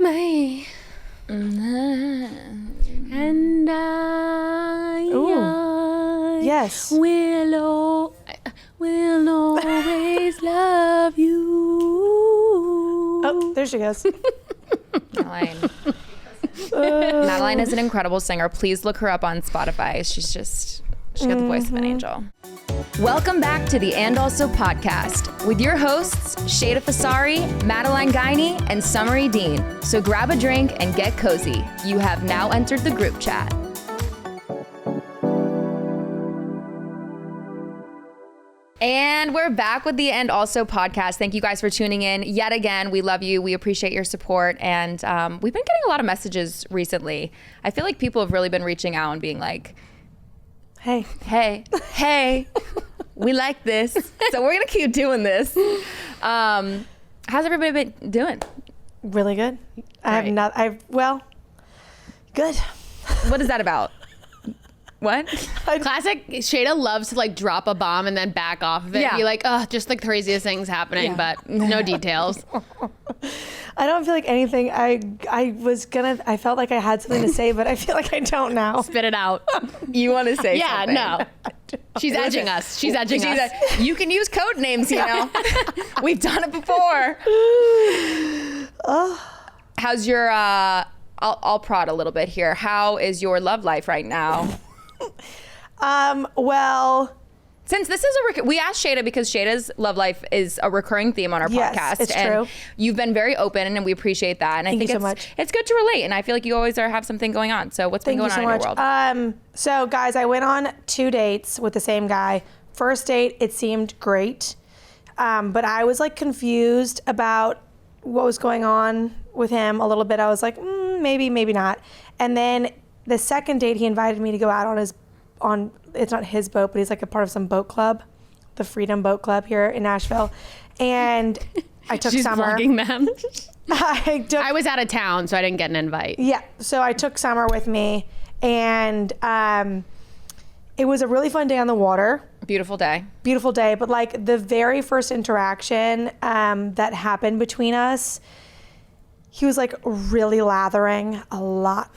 My and I Yes. will always love you. Oh, there she goes. Madeline. Madeline is an incredible singer. Please look her up on Spotify. She's got the voice of an angel. Welcome back to the And Also podcast with your hosts, Sheyda Fasari, Madeline Guiney, and Summery Dean. So grab a drink and get cozy. You have now entered the group chat. And we're back with the And Also podcast. Thank you guys for tuning in yet again. We love you. We appreciate your support. And we've been getting a lot of messages recently. I feel like people have really been reaching out and being like, hey, we like this. So we're going to keep doing this. How's everybody been doing? Really good. Good. What is that about? What? Classic. Sheyda loves to like drop a bomb and then back off of it. Yeah. Be like, oh, just like the craziest things happening, but no details. I don't feel like anything. I felt like I had something to say, but I feel like I don't now. Spit it out. You want to say Yeah, something? no. She's edging us. She's edging us. You can use code names, you know. We've done it before. How's your, I'll prod a little bit here. How is your love life right now? Well, since this is we asked Sheyda because Sheyda's love life is a recurring theme on our podcast. It's and true. You've been very open and we appreciate that. And I think you so much. It's good to relate. And I feel like you always have something going on. So what's been going on in your world? So guys, I went on 2 dates with the same guy. First date, it seemed great. But I was like confused about what was going on with him a little bit. I was like, maybe not. And then the second date, he invited me to go out on it's not his boat, but he's like a part of some boat club, the Freedom Boat Club here in Nashville. And I took She's Summer. vlogging them. I was out of town, so I didn't get an invite. Yeah, so I took Summer with me, and it was a really fun day on the water. Beautiful day. Beautiful day, but like the very first interaction that happened between us, he was like really lathering a lot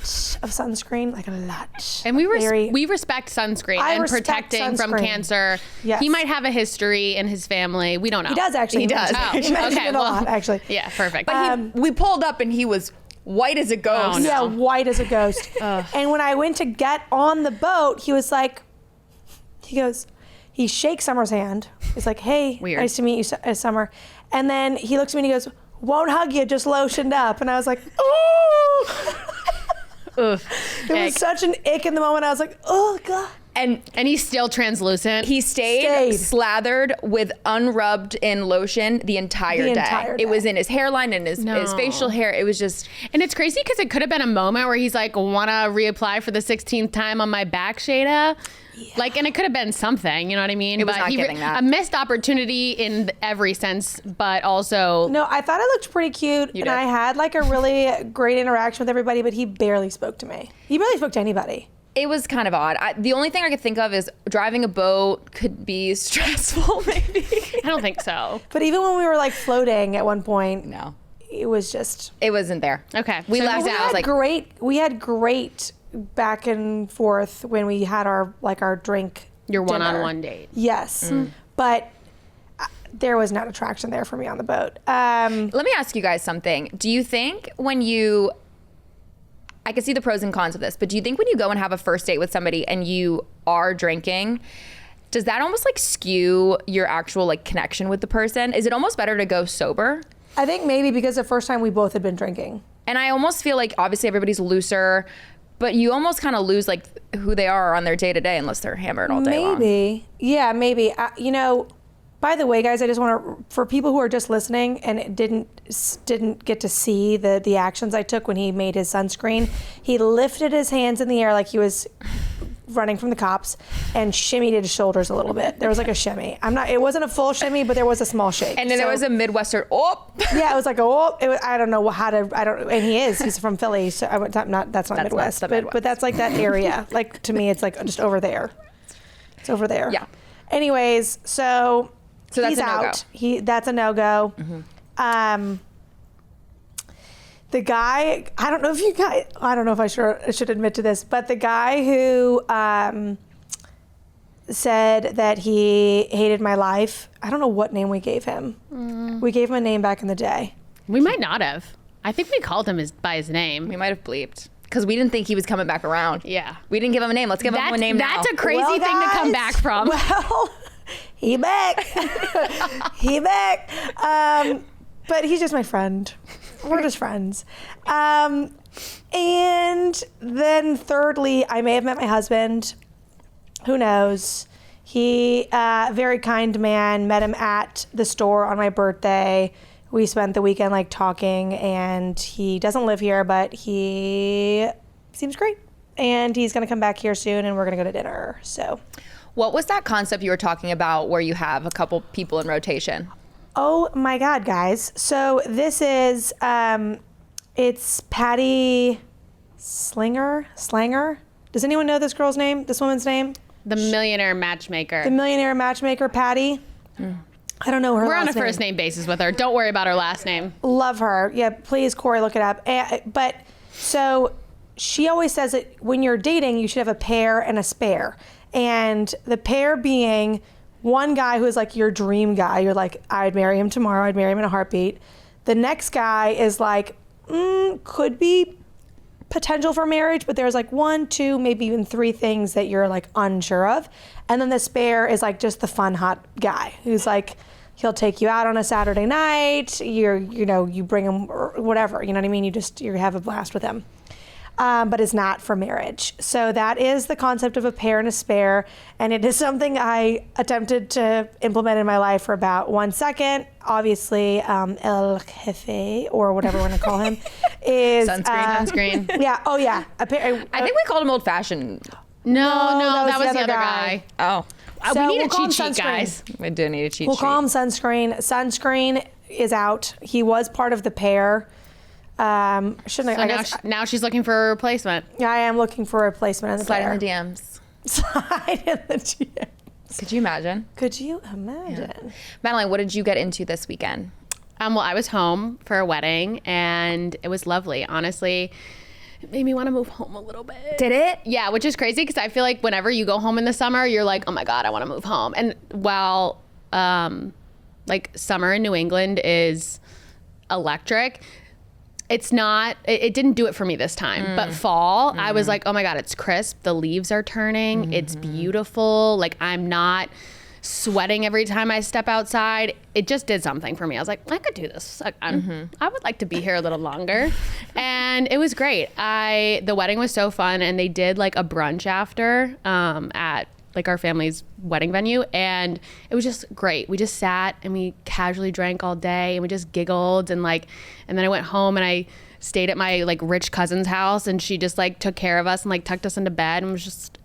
of sunscreen, like a lot. And we respect sunscreen and protecting from cancer. Yes. He might have a history in his family. We don't know. He does actually. He does. Oh, He mentioned okay, it a lot, actually. Yeah, perfect. But we pulled up and he was white as a ghost. Oh, no. Yeah, white as a ghost. And when I went to get on the boat, he was like, he shakes Summer's hand. He's like, hey, Weird. Nice to meet you, Summer. And then he looks at me and he goes, won't hug you, just lotioned up. And I was like, ooh. It was such an ick in the moment. I was like, oh God. And he's still translucent. he stayed slathered with unrubbed in lotion the entire day. It was in his hairline and his facial hair. It was just... And it's crazy because it could have been a moment where he's like, want to reapply for the 16th time on my back, Sheyda? Yeah. Like, and it could have been something, you know what I mean? It was not getting that. A missed opportunity in every sense, but also... No, I thought I looked pretty cute. You and did. I had like a really great interaction with everybody, but he barely spoke to me. He barely spoke to anybody. It was kind of odd. The only thing I could think of is driving a boat could be stressful, maybe. I don't think so. But even when we were like floating at one point, No. it was just... It wasn't there. Okay. We So left we out. I was like, we had great back and forth when we had our drink Your dinner. one-on-one date. Yes. But there was not attraction there for me on the boat. let me ask you guys something. Do you think when you... I can see the pros and cons of this, but do you think when you go and have a first date with somebody and you are drinking, does that almost like skew your actual like connection with the person? Is it almost better to go sober? I think maybe because the first time we both had been drinking. And I almost feel like obviously everybody's looser, but you almost kind of lose like who they are on their day to day unless they're hammered all day long. Maybe. Yeah, maybe. By the way, guys, I just want to, for people who are just listening and didn't get to see the actions I took when he made his sunscreen, he lifted his hands in the air like he was running from the cops and shimmied his shoulders a little bit. There was like a shimmy. It wasn't a full shimmy, but there was a small shake. And then there was a Midwestern, Yeah, it was like, I don't know how to, and he's from Philly, so that's not Midwest, but that's like that area. Like to me, it's like just over there. It's over there. Yeah. Anyways, so that's he's a no-go. out. That's a no-go. Mm-hmm. The guy, I don't know if I should admit to this, but the guy who said that he hated my life, I don't know what name we gave him. We gave him a name back in the day. We might not have. I think we called him by his name. We might have bleeped. Because we didn't think he was coming back around. Yeah. We didn't give him a name. Let's give him a name now. That's a crazy thing to come back from. Well, he back. He back. But he's just my friend. We're just friends. And then thirdly, I may have met my husband. Who knows? He, very kind man, met him at the store on my birthday. We spent the weekend like talking, and he doesn't live here, but he seems great. And he's going to come back here soon, and we're going to go to dinner. So, what was that concept you were talking about where you have a couple people in rotation? oh my God, guys. So this is, it's Patty Slanger. Does anyone know this girl's name, this woman's name? The millionaire matchmaker. The millionaire matchmaker, Patty. I don't know her We're on a last name. first name basis with her. Don't worry about her last name. Love her. Yeah, please, Corey, look it up. But so she always says that when you're dating, you should have a pair and a spare. And the pair being one guy who is like your dream guy. You're like, I'd marry him tomorrow. I'd marry him in a heartbeat. The next guy is like, could be potential for marriage, but there's like 1, 2, maybe even 3 things that you're like unsure of. And then the spare is like just the fun, hot guy who's like, he'll take you out on a Saturday night. You bring him or whatever, you know what I mean? You have a blast with him. But it's not for marriage. So that is the concept of a pair and a spare. And it is something I attempted to implement in my life for about 1 second. Obviously, El Jefe, or whatever we're going to call him, is... Sunscreen. Yeah. Oh, yeah. I think we called him old fashioned. No, that was the other guy. Oh. So we need we'll a call him cheat sheet, sunscreen. guys. We do need a cheat sheet. We'll call him Sunscreen. Sunscreen is out. He was part of the pair. Now she's looking for a replacement. I am looking for a replacement in the Slide pair. in the DMs. Slide in the DMs. Could you imagine? Could you imagine? Yeah. Madeline, what did you get into this weekend? Well, I was home for a wedding, and it was lovely. Honestly, it made me want to move home a little bit. Did it? Yeah, which is crazy because I feel like whenever you go home in the summer, you're like, oh my God, I want to move home. And while like summer in New England is electric, it's not, it didn't do it for me this time. But fall, I was like, oh my God, it's crisp. The leaves are turning. It's beautiful. Like, I'm not sweating every time I step outside. It just did something for me. I was like, I could do this. I would like to be here a little longer. And it was great. The wedding was so fun, and they did like a brunch after at like our family's wedding venue, and it was just great. We just sat and we casually drank all day, and we just giggled, and then I went home and I stayed at my like rich cousin's house, and she just like took care of us and like tucked us into bed, and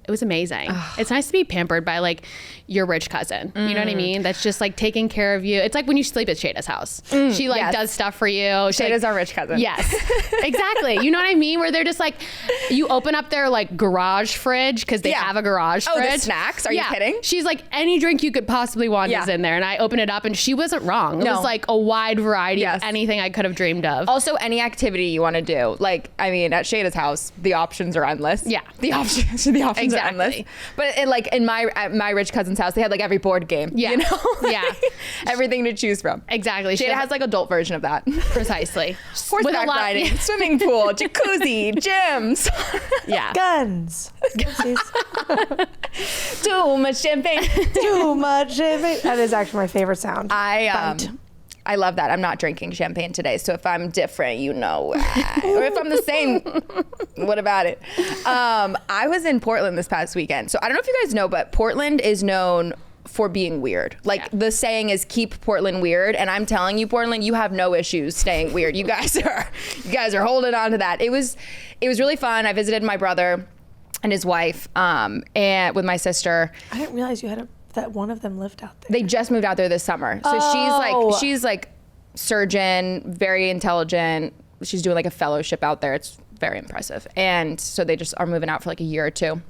it was amazing. It's nice to be pampered by like your rich cousin. You know what I mean? That's just like taking care of you. It's like when you sleep at Sheyda's house. She like does stuff for you. Sheyda's our rich cousin. Yes, exactly. You know what I mean? Where they're just like, you open up their like garage fridge because they have a garage fridge. Oh, the snacks? Are you kidding? She's like, any drink you could possibly want is in there. And I open it up and she wasn't wrong. It was like a wide variety of anything I could have dreamed of. Also, any activity you want to do. Like, I mean, at Sheyda's house, the options are endless. Yeah. The options are endless. But at my rich cousin's house, they had like every board game. Yeah. You know? Yeah. Everything to choose from. Exactly. Sheyda has like adult version of that. Precisely. Horseback riding, swimming pool, jacuzzi, gyms. Yeah. Guns. Too much champagne. Too much champagne. That is actually my favorite sound. I love that. I'm not drinking champagne today, so if I'm different, you know, or if I'm the same, what about it? I was in Portland this past weekend, so I don't know if you guys know, but Portland is known for being weird. Like the saying is keep Portland weird, and I'm telling you, Portland, you have no issues staying weird. You guys are holding on to that. It was really fun. I visited my brother and his wife, and with my sister. I didn't realize that one of them lived out there. They just moved out there this summer. So she's like surgeon, very intelligent. She's doing like a fellowship out there. It's very impressive. And so they just are moving out for like a year or two.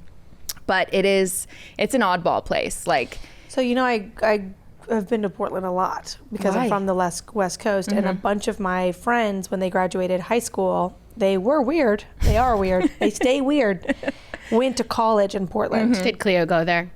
But it's an oddball place. Like, So, I have been to Portland a lot because Why? I'm from the West Coast, and a bunch of my friends, when they graduated high school, they were weird. They are weird. They stay weird. Went to college in Portland. Did Cleo go there?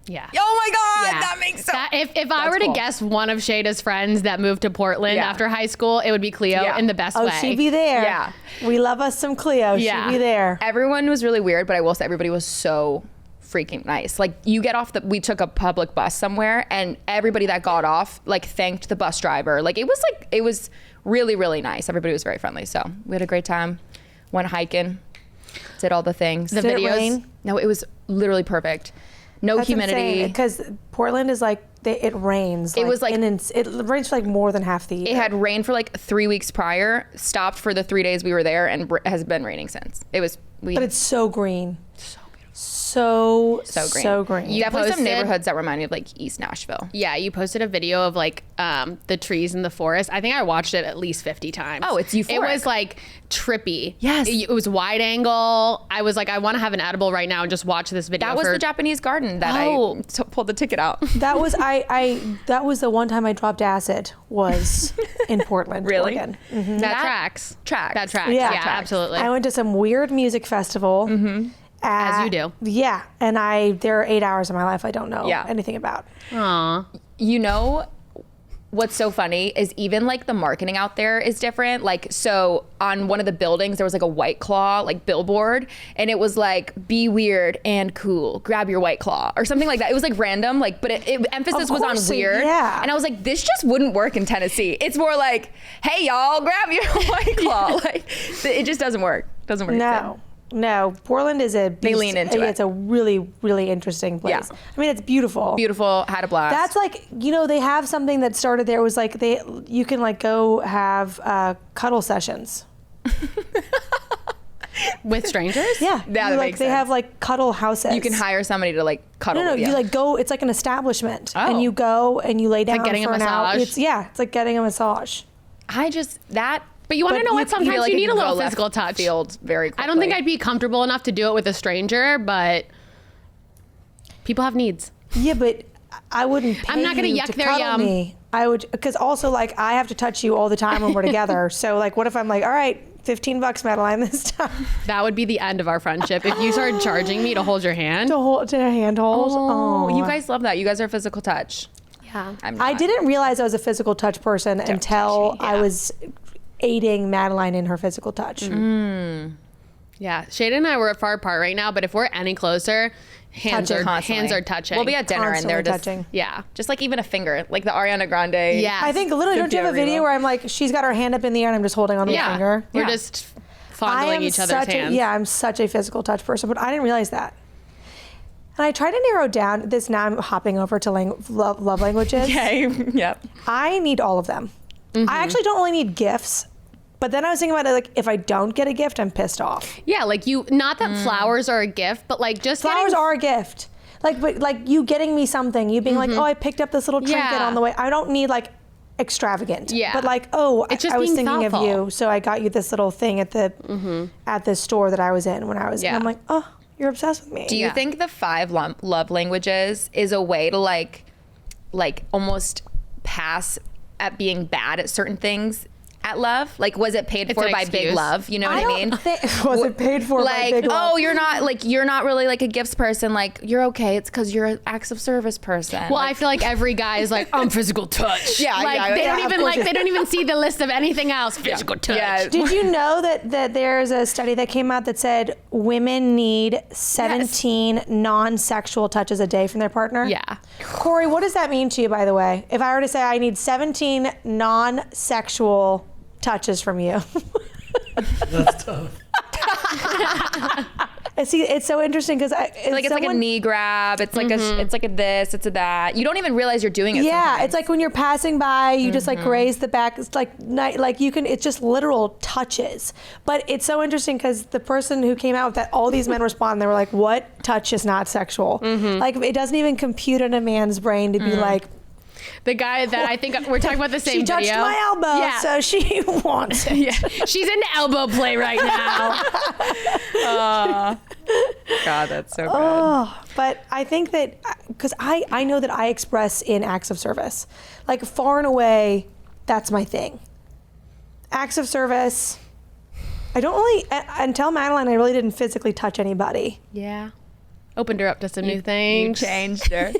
Yeah. Oh my God, Yeah. that makes sense. If I were cool. to guess one of Sheyda's friends that moved to Portland Yeah. after high school, it would be Cleo Yeah. in the best Oh, way. she'd be there. Yeah. We love us some Cleo. Yeah. She'd be there. Everyone was really weird, but I will say everybody was so freaking nice. Like you get off we took a public bus somewhere, and everybody that got off like thanked the bus driver. Like it was really, really nice. Everybody was very friendly. So we had a great time. Went hiking, did all the things. The Did it videos. rain? No, it was literally perfect. No humidity. Because Portland is like, it rains. It was like- it rains for like more than half the year. It had rained for like 3 weeks prior, stopped for the 3 days we were there, and has been raining since. But it's so green. so beautiful. So green. So green. You Definitely some posted- neighborhoods that remind me of like East Nashville. Yeah, you posted a video of like the trees in the forest. I think I watched it at least 50 times. Oh, it's euphoric. It was like trippy. Yes. It was wide angle. I was like, I want to have an edible right now and just watch this video. That was the Japanese garden that Oh. I pulled the ticket out. That was that was the one time I dropped acid was in Portland, Really? Oregon. That tracks. Tracks. That tracks. Yeah. Yeah, Tracks. absolutely. I went to some weird music festival. As you do. Yeah, and there are 8 hours of my life I don't know Yeah. anything about. Aw. You know what's so funny is even like the marketing out there is different. Like, so on one of the buildings, there was like a White Claw like billboard, and it was like, be weird and cool, grab your White Claw or something like that. It was like random, like, but emphasis Of was on course, weird. yeah. And I was like, this just wouldn't work in Tennessee. It's more like, hey y'all, grab your White Claw. Like, it just doesn't work. Doesn't work. No, Portland is a beast. They lean into it. It's a really, really interesting place. Yeah. I mean, it's beautiful. Beautiful, had a blast. That's like, they have something that started there. It was like you can like go have cuddle sessions. With strangers? Yeah, that You, makes they sense. have like cuddle houses. you can hire somebody to like cuddle No, with you like go. It's like an establishment, Oh. and you go and you lay down like getting for a an hour. massage? It's like getting a massage. But you want to But know what? you Sometimes feel like you it need a can go little left physical touch. field very quickly. I don't think I'd be comfortable enough to do it with a stranger, but people have needs. Yeah, but I wouldn't pay I'm not gonna you yuck to their cuddle yum. me. I would, because also like I have to touch you all the time when we're together. So like, what if I'm like, all right, $15, Madeline, this time That would be the end of our friendship if you started charging me to hold your hand. to handhold. Oh, you guys love that. You guys are physical touch. Yeah. I'm not. I didn't realize I was a physical touch person until touch me, I yeah. was aiding Madeline in her physical touch. Yeah. Sheyda and I were far apart right now, but if we're any closer, hands Touching. Constantly. are touching. We'll be at dinner and they're Constantly just touching. Yeah. just like even a finger, like the Ariana Grande. Yeah. I think literally, don't you have a video where I'm like, she's got her hand up in the air and I'm just holding on to Yeah. her finger? We're Yeah. just fondling each other's hands. I'm such a physical touch person, but I didn't realize that. And I try to narrow down this. Now I'm hopping over to love languages. Okay. Yep. I need all of them. I actually don't only need gifts, but then I was thinking about it, like if I don't get a gift, I'm pissed off. Yeah, like not that flowers are a gift, but like just Flowers getting, are a gift. But you getting me something, you being like, oh, I picked up this little trinket Yeah. on the way. I don't need like extravagant. Yeah. But like, oh, It's just I was being thinking of thoughtful. you, so I got you this little thing at the store that I was in when I was. Yeah. And I'm like, oh, you're obsessed with me. Do you Yeah. think the 5 love languages is a way to like almost pass at being bad at certain things at love? Like, was it paid It's for an by big excuse. love? You know I what I mean? don't think was it paid for by Like, big love? oh, you're not really like a gifts person. Like, you're okay. It's because you're an acts of service person. Well, I feel like every guy is like, I'm physical touch. Yeah, like yeah, they yeah, don't of even course. they don't even see the list of anything else. Physical touch. Yeah. Did you know that there's a study that came out that said women need 17 non-sexual touches a day from their partner? Yeah. Corey, what does that mean to you, by the way? If I were to say I need 17 non-sexual touches from you. That's tough. See, it's so interesting because like it's like a knee grab. It's like it's like a this. It's a that. You don't even realize you're doing it. Yeah, sometimes. it's like when you're passing by, you just like raise the back. It's like you can. It's just literal touches. But it's so interesting because the person who came out with that, all these men respond. They were like, "What touch is not sexual?" Like it doesn't even compute in a man's brain to be like, The guy that I think we're talking about the same "She touched video. my elbow, Yeah. so she wants it." Yeah. She's into elbow play right now. God, that's so good. Oh, but I think that because I know that I express in acts of service, like far and away, that's my thing. Acts of service. I don't really, until Madeline, I really didn't physically touch anybody. Yeah. Opened her up to some new things. You changed her.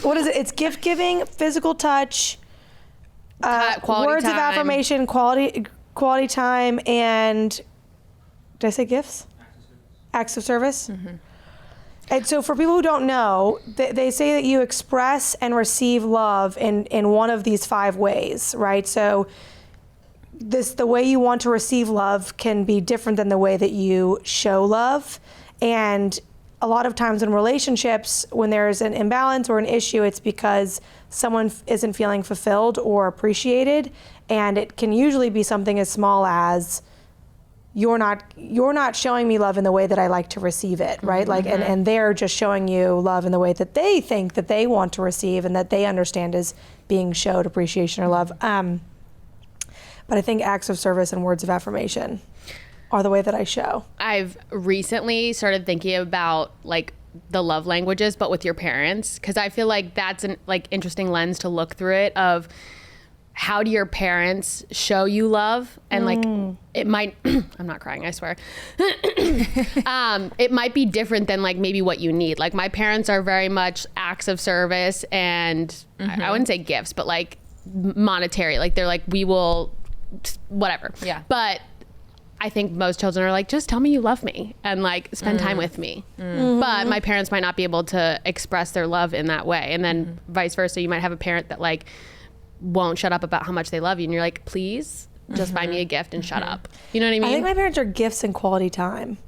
What is it? It's gift giving, physical touch, Quality words time. of affirmation, quality time, and did I say gifts? Acts of service. Mm-hmm. And so for people who don't know, they say that you express and receive love in one of these 5 ways, right? So the way you want to receive love can be different than the way that you show love. And a lot of times in relationships, when there's an imbalance or an issue, it's because someone isn't feeling fulfilled or appreciated. And it can usually be something as small as you're not showing me love in the way that I like to receive it, right? Like, and they're just showing you love in the way that they think that they want to receive and that they understand as being showed appreciation or love. But I think acts of service and words of affirmation are the way that I show. I've recently started thinking about like the love languages, but with your parents, because I feel like that's an like interesting lens to look through it of how do your parents show you love? And like it might, I'm not crying, I swear. It might be different than like maybe what you need. Like my parents are very much acts of service and I wouldn't say gifts, but like monetary. Like they're like, we will, whatever. Yeah. But I think most children are like, just tell me you love me and like spend time with me. But my parents might not be able to express their love in that way. And then vice versa, you might have a parent that like won't shut up about how much they love you. And you're like, please just buy me a gift and shut up. You know what I mean? I think my parents are gifts and quality time.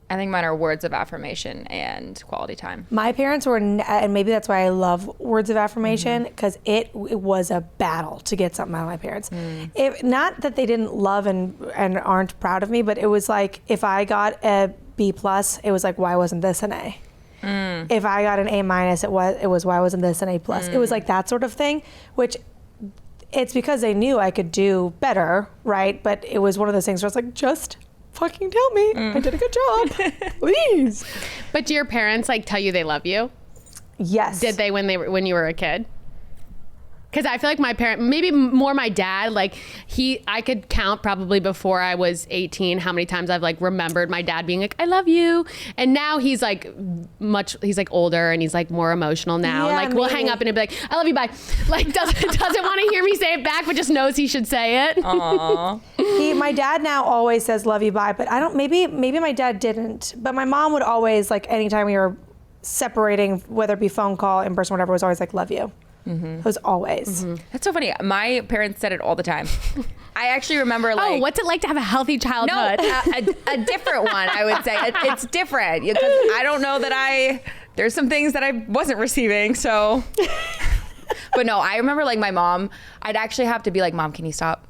I think mine are words of affirmation and quality time. My parents were, and maybe that's why I love words of affirmation, because it was a battle to get something out of my parents. Not that they didn't love and aren't proud of me, but it was like if I got a B+, it was like, why wasn't this an A? If I got an A-, it was why wasn't this an A+? It was like that sort of thing, which it's because they knew I could do better, right? But it was one of those things where it's like, just fucking tell me I did a good job, please. But do your parents like tell you they love you? Yes. Did they when you were a kid? Because I feel like my parent, maybe more my dad, like I could count probably before I was 18 how many times I've like remembered my dad being like, I love you. And now he's like he's like older and he's like more emotional now. Yeah, and like we'll hang up and he'll be like, I love you, bye. Like doesn't want to hear me say it back, but just knows he should say it. Aww. My dad now always says love you, bye, but I don't, maybe my dad didn't, but my mom would always, like anytime we were separating, whether it be phone call, in person, whatever, was always like, love you. It was always. That's so funny. My parents said it all the time. I actually remember like, Oh, what's it like to have a healthy childhood? No, a different one, I would say. It's different. Because I don't know that there's some things that I wasn't receiving, so. But no, I remember like my mom, I'd actually have to be like, Mom, can you stop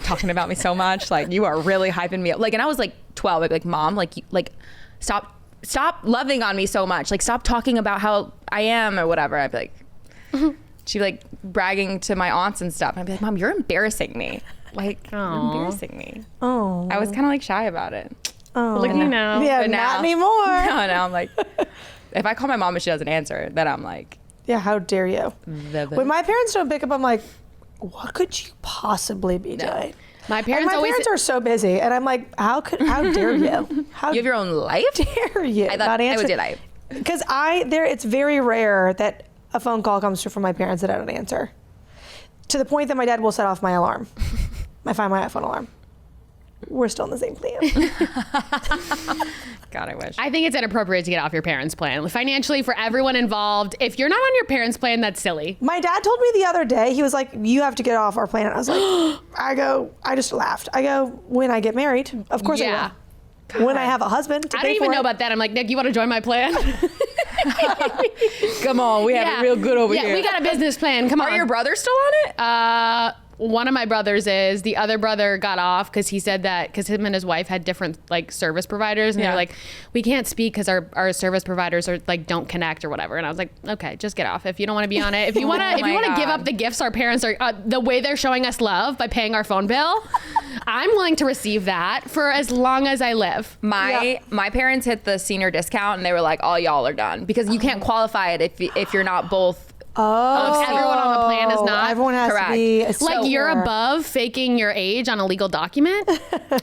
talking about me so much? Like you are really hyping me up. Like, and I was like 12, I'd be like, Mom, stop loving on me so much. Like stop talking about how I am or whatever. I'd be like, she'd be like bragging to my aunts and stuff. And I'd be like, Mom, you're embarrassing me. Like, you're embarrassing me. Oh. I was kind of like shy about it. Oh. Look at you now. Yeah, But not now- anymore. No, I'm like, if I call my mom and she doesn't answer, then I'm like, Yeah, how dare you? When my parents don't pick up, I'm like, what could you possibly be doing? My And parents my always parents are so busy, and I'm like, how dare you? How you have your own life? dare you? I thought it was your life. Because it's very rare that a phone call comes through from my parents that I don't answer. To the point that my dad will set off my alarm. My Find My iPhone alarm. We're still in the same plan. God, I wish. I think it's inappropriate to get off your parents' plan. Financially, for everyone involved, if you're not on your parents' plan, that's silly. My dad told me the other day, he was like, you have to get off our plan. And I was like, I just laughed. I go, when I get married, of course Yeah. I will. When I have a husband to I pay don't even for know it. about that. I'm like, Nick, you want to join my plan? Come on, we have it real good over yeah, here. we got a business plan. Come on. Are your brothers still on it? one of my brothers is. The other brother got off because he said that because him and his wife had different like service providers, and they're like, we can't speak because our service providers are like don't connect or whatever. And I was like, okay, just get off if you don't want to be on it. If you want to, give up the gifts our parents are the way they're showing us love by paying our phone bill, I'm willing to receive that for as long as I live. My parents hit the senior discount, and they were like, all y'all are done because you can't qualify it if you're not both. If everyone on the plan is not. Everyone has correct. to be Like you're above faking your age on a legal document.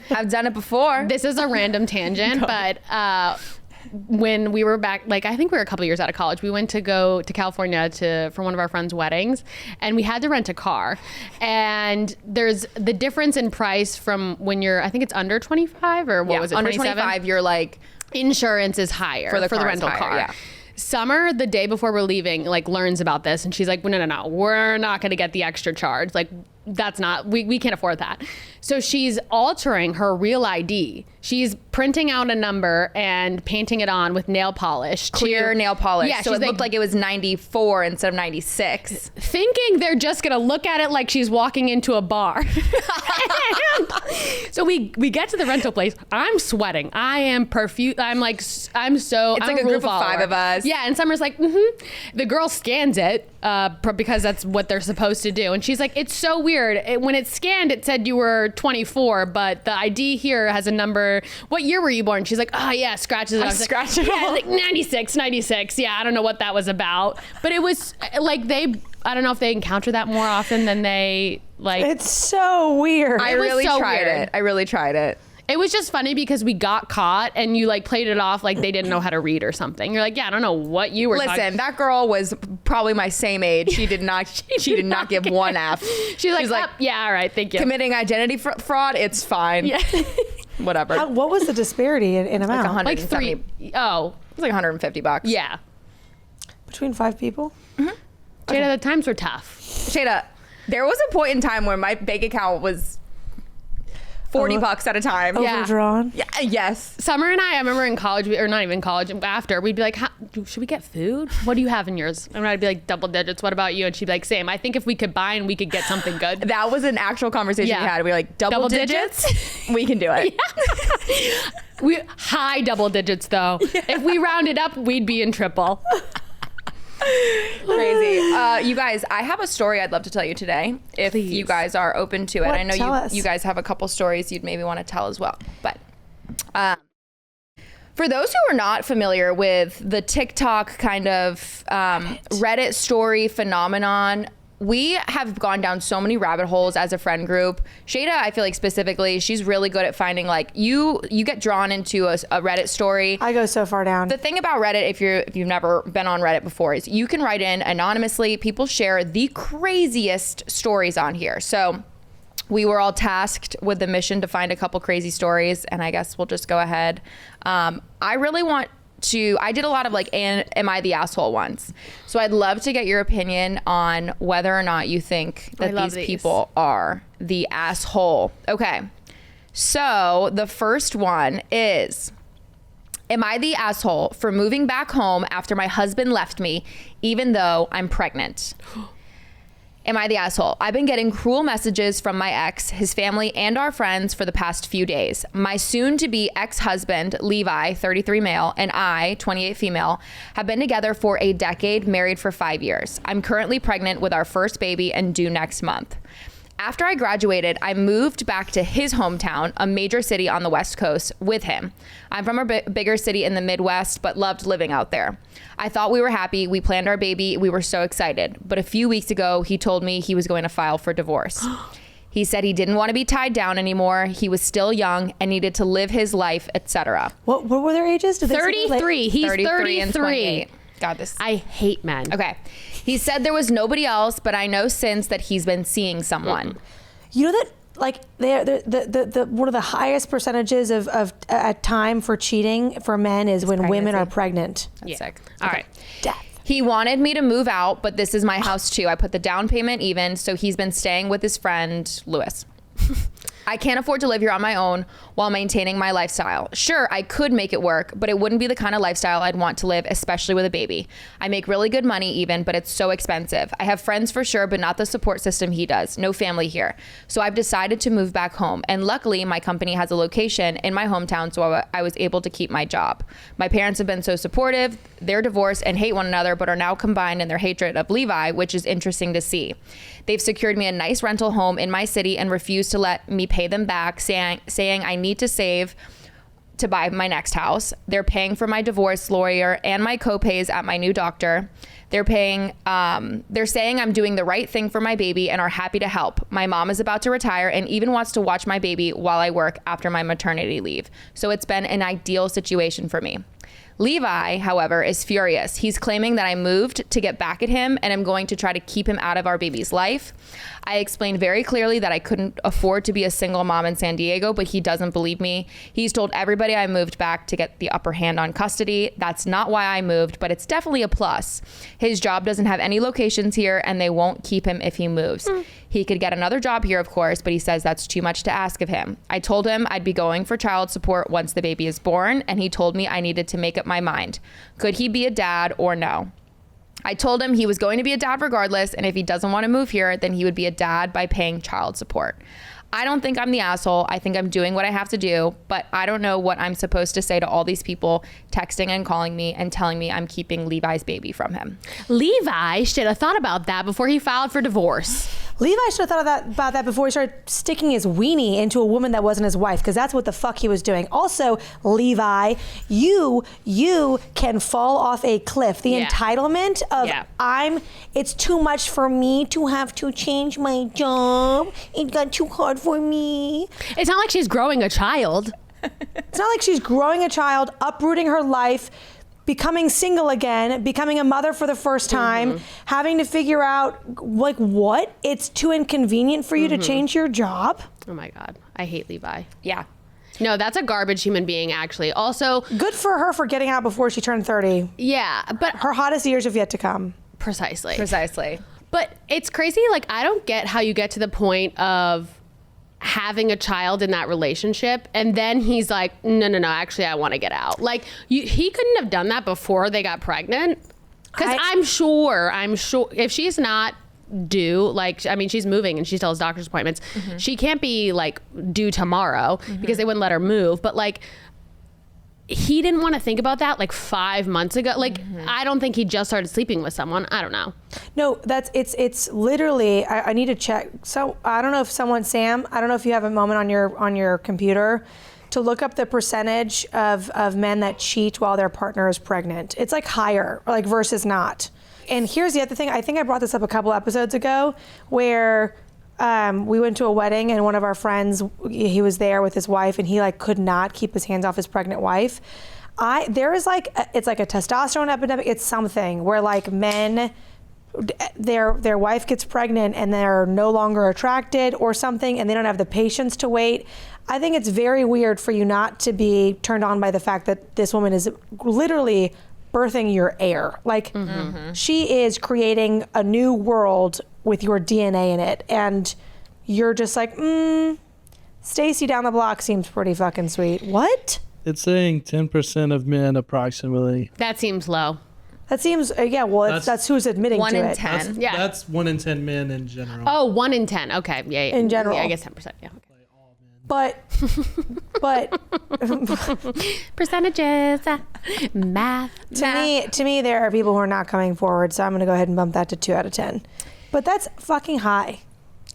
I've done it before. This is a random tangent, but when we were back, like I think we were a couple years out of college, we went to go to California for one of our friends' weddings, and we had to rent a car. And there's the difference in price from when you're, I think it's under 25 or what was it? Under 27? 25, you're like insurance is higher for the rental car. Yeah. Summer, the day before we're leaving, like learns about this, and she's like, no, we're not going to get the extra charge. Like that's not, we can't afford that. So she's altering her real ID. She's printing out a number and painting it on with nail polish. Clear nail polish. Yeah, so it looked like it was 94 instead of 96. Thinking they're just going to look at it like she's walking into a bar. So we get to the rental place. I'm sweating. I am profuse. I'm so. It's I'm like a rule group follower. of 5 of us. Yeah, and Summer's like, The girl scans it because that's what they're supposed to do. And she's like, it's so weird. When it scanned, it said you were 24, but the ID here has a number. What year were you born? She's like, oh yeah, scratches it. I was scratched like, it yeah, all. like 96. Yeah, I don't know what that was about, but it was like I don't know if they encounter that more often than they like. It's so weird. I was really so tried weird. it. I really tried it. It was just funny because we got caught and you like played it off like they didn't know how to read or something. You're like, yeah, I don't know what you were Listen, that girl was probably my same age. She did not. she did not give one F. She's like, yeah, all right, thank you. Committing identity fraud. It's fine. Yeah. Whatever. What was the disparity in amount? Like 100. Like three. Oh, It was like $150. yeah. Between 5 people? Jada, the times were tough. Sheyda, there was a point in time where my bank account was $40 at a time. Yeah. Overdrawn? Yeah. Yes. Summer and I remember in college, or not even college, after, we'd be like, should we get food? What do you have in yours? And I'd be like, double digits. What about you? And she'd be like, same. I think if we combine, we could get something good. That was an actual conversation we had. We were like, double digits? We can do it. We high double digits, though. If we rounded up, we'd be in triple. Crazy. You guys, I have a story I'd love to tell you today if you guys are open to it. What? I know Tell us. you guys have a couple stories you'd maybe want to tell as well. But for those who are not familiar with the TikTok kind of Reddit story phenomenon, we have gone down so many rabbit holes as a friend group. Sheyda, I feel like specifically, she's really good at finding like you get drawn into a Reddit story. I go so far down. The thing about Reddit, if you've never been on Reddit before, is you can write in anonymously. People share the craziest stories on here. So we were all tasked with the mission to find a couple crazy stories, and I guess we'll just go ahead. I did a lot of like, am I the asshole ones? So I'd love to get your opinion on whether or not you think that these people are the asshole. Okay. So the first one is, am I the asshole for moving back home after my husband left me, even though I'm pregnant? Am I the asshole? I've been getting cruel messages from my ex, his family, and our friends for the past few days. My soon-to-be ex-husband, Levi, 33 male, and I, 28 female, have been together for a decade, married for 5 years. I'm currently pregnant with our first baby and due next month. After I graduated, I moved back to his hometown, a major city on the West Coast, with him. I'm from a bigger city in the Midwest, but loved living out there. I thought we were happy. We planned our baby. We were so excited. But a few weeks ago, he told me he was going to file for divorce. He said he didn't want to be tied down anymore. He was still young and needed to live his life, etc. What were their ages? Did they say 33. He's 33 and 33. 28. God, this. I hate men. Okay. He said there was nobody else, but I know since that he's been seeing someone. You know that like the one of the highest percentages of time for cheating for men is when women are pregnant. That's sick. All right. Death. He wanted me to move out, but this is my house too. I put the down payment even, so he's been staying with his friend, Lewis. I can't afford to live here on my own while maintaining my lifestyle. Sure, I could make it work, but it wouldn't be the kind of lifestyle I'd want to live, especially with a baby. I make really good money even, but it's so expensive. I have friends for sure, but not the support system he does. No family here. So I've decided to move back home. And luckily, my company has a location in my hometown, so I was able to keep my job. My parents have been so supportive. They're divorced and hate one another, but are now combined in their hatred of Levi, which is interesting to see. They've secured me a nice rental home in my city and refused to let me pay them back, saying I need to save to buy my next house. They're paying for my divorce lawyer and my co-pays at my new doctor. They're saying I'm doing the right thing for my baby and are happy to help. My mom is about to retire and even wants to watch my baby while I work after my maternity leave. So it's been an ideal situation for me. Levi, however, is furious. He's claiming that I moved to get back at him and I'm going to try to keep him out of our baby's life. I explained very clearly that I couldn't afford to be a single mom in San Diego, but he doesn't believe me. He's told everybody I moved back to get the upper hand on custody. That's not why I moved, but it's definitely a plus. His job doesn't have any locations here and they won't keep him if he moves. He could get another job here, of course, but he says that's too much to ask of him. I told him I'd be going for child support once the baby is born, and he told me I needed to make up my mind. Could he be a dad or no? I told him he was going to be a dad regardless, and if he doesn't want to move here, then he would be a dad by paying child support. I don't think I'm the asshole. I think I'm doing what I have to do, but I don't know what I'm supposed to say to all these people texting and calling me and telling me I'm keeping Levi's baby from him. Levi should have thought about that before he filed for divorce. Levi should have thought about that before he started sticking his weenie into a woman that wasn't his wife, because that's what the fuck he was doing. Also, Levi, you can fall off a cliff. The entitlement of it's too much for me to have to change my job. It got too hard for me. It's not like she's growing a child. It's not like she's growing a child, uprooting her life, becoming single again, becoming a mother for the first time, having to figure out, like, what? It's too inconvenient for you to change your job? Oh my God. I hate Levi. Yeah. No, that's a garbage human being, actually. Also, Good for her for getting out before she turned 30. yeah, but Her hottest years have yet to come. precisely. But it's crazy. Like, I don't get how you get to the point of having a child in that relationship and then he's like, no, actually I want to get out. Like, he couldn't have done that before they got pregnant, because I'm sure if she's not due, like, I mean, she's moving and she still has doctor's appointments, she can't be like due tomorrow because they wouldn't let her move. But like, he didn't want to think about that like 5 months ago. Like, I don't think he just started sleeping with someone. I don't know. No, it's literally, I need to check. So I don't know if Sam, I don't know if you have a moment on your computer to look up the percentage of men that cheat while their partner is pregnant. It's like higher, like versus not. And here's the other thing. I think I brought this up a couple episodes ago where we went to a wedding and one of our friends, he was there with his wife and he like could not keep his hands off his pregnant wife. There is like, it's like a testosterone epidemic. It's something where like men, their wife gets pregnant and they're no longer attracted or something and they don't have the patience to wait. I think it's very weird for you not to be turned on by the fact that this woman is literally birthing your heir. Like, she is creating a new world with your DNA in it. And you're just like, Stacy down the block seems pretty fucking sweet. What? It's saying 10% of men approximately. That seems low. That seems, that's who's admitting to it. 1 in 10. That's 1 in 10 men in general. Oh, 1 in 10. Okay. Yeah. In general. Yeah, I guess 10%. Yeah. Okay. But Percentages, math. to me, there are people who are not coming forward. So I'm going to go ahead and bump that to 2 out of 10. But that's fucking high.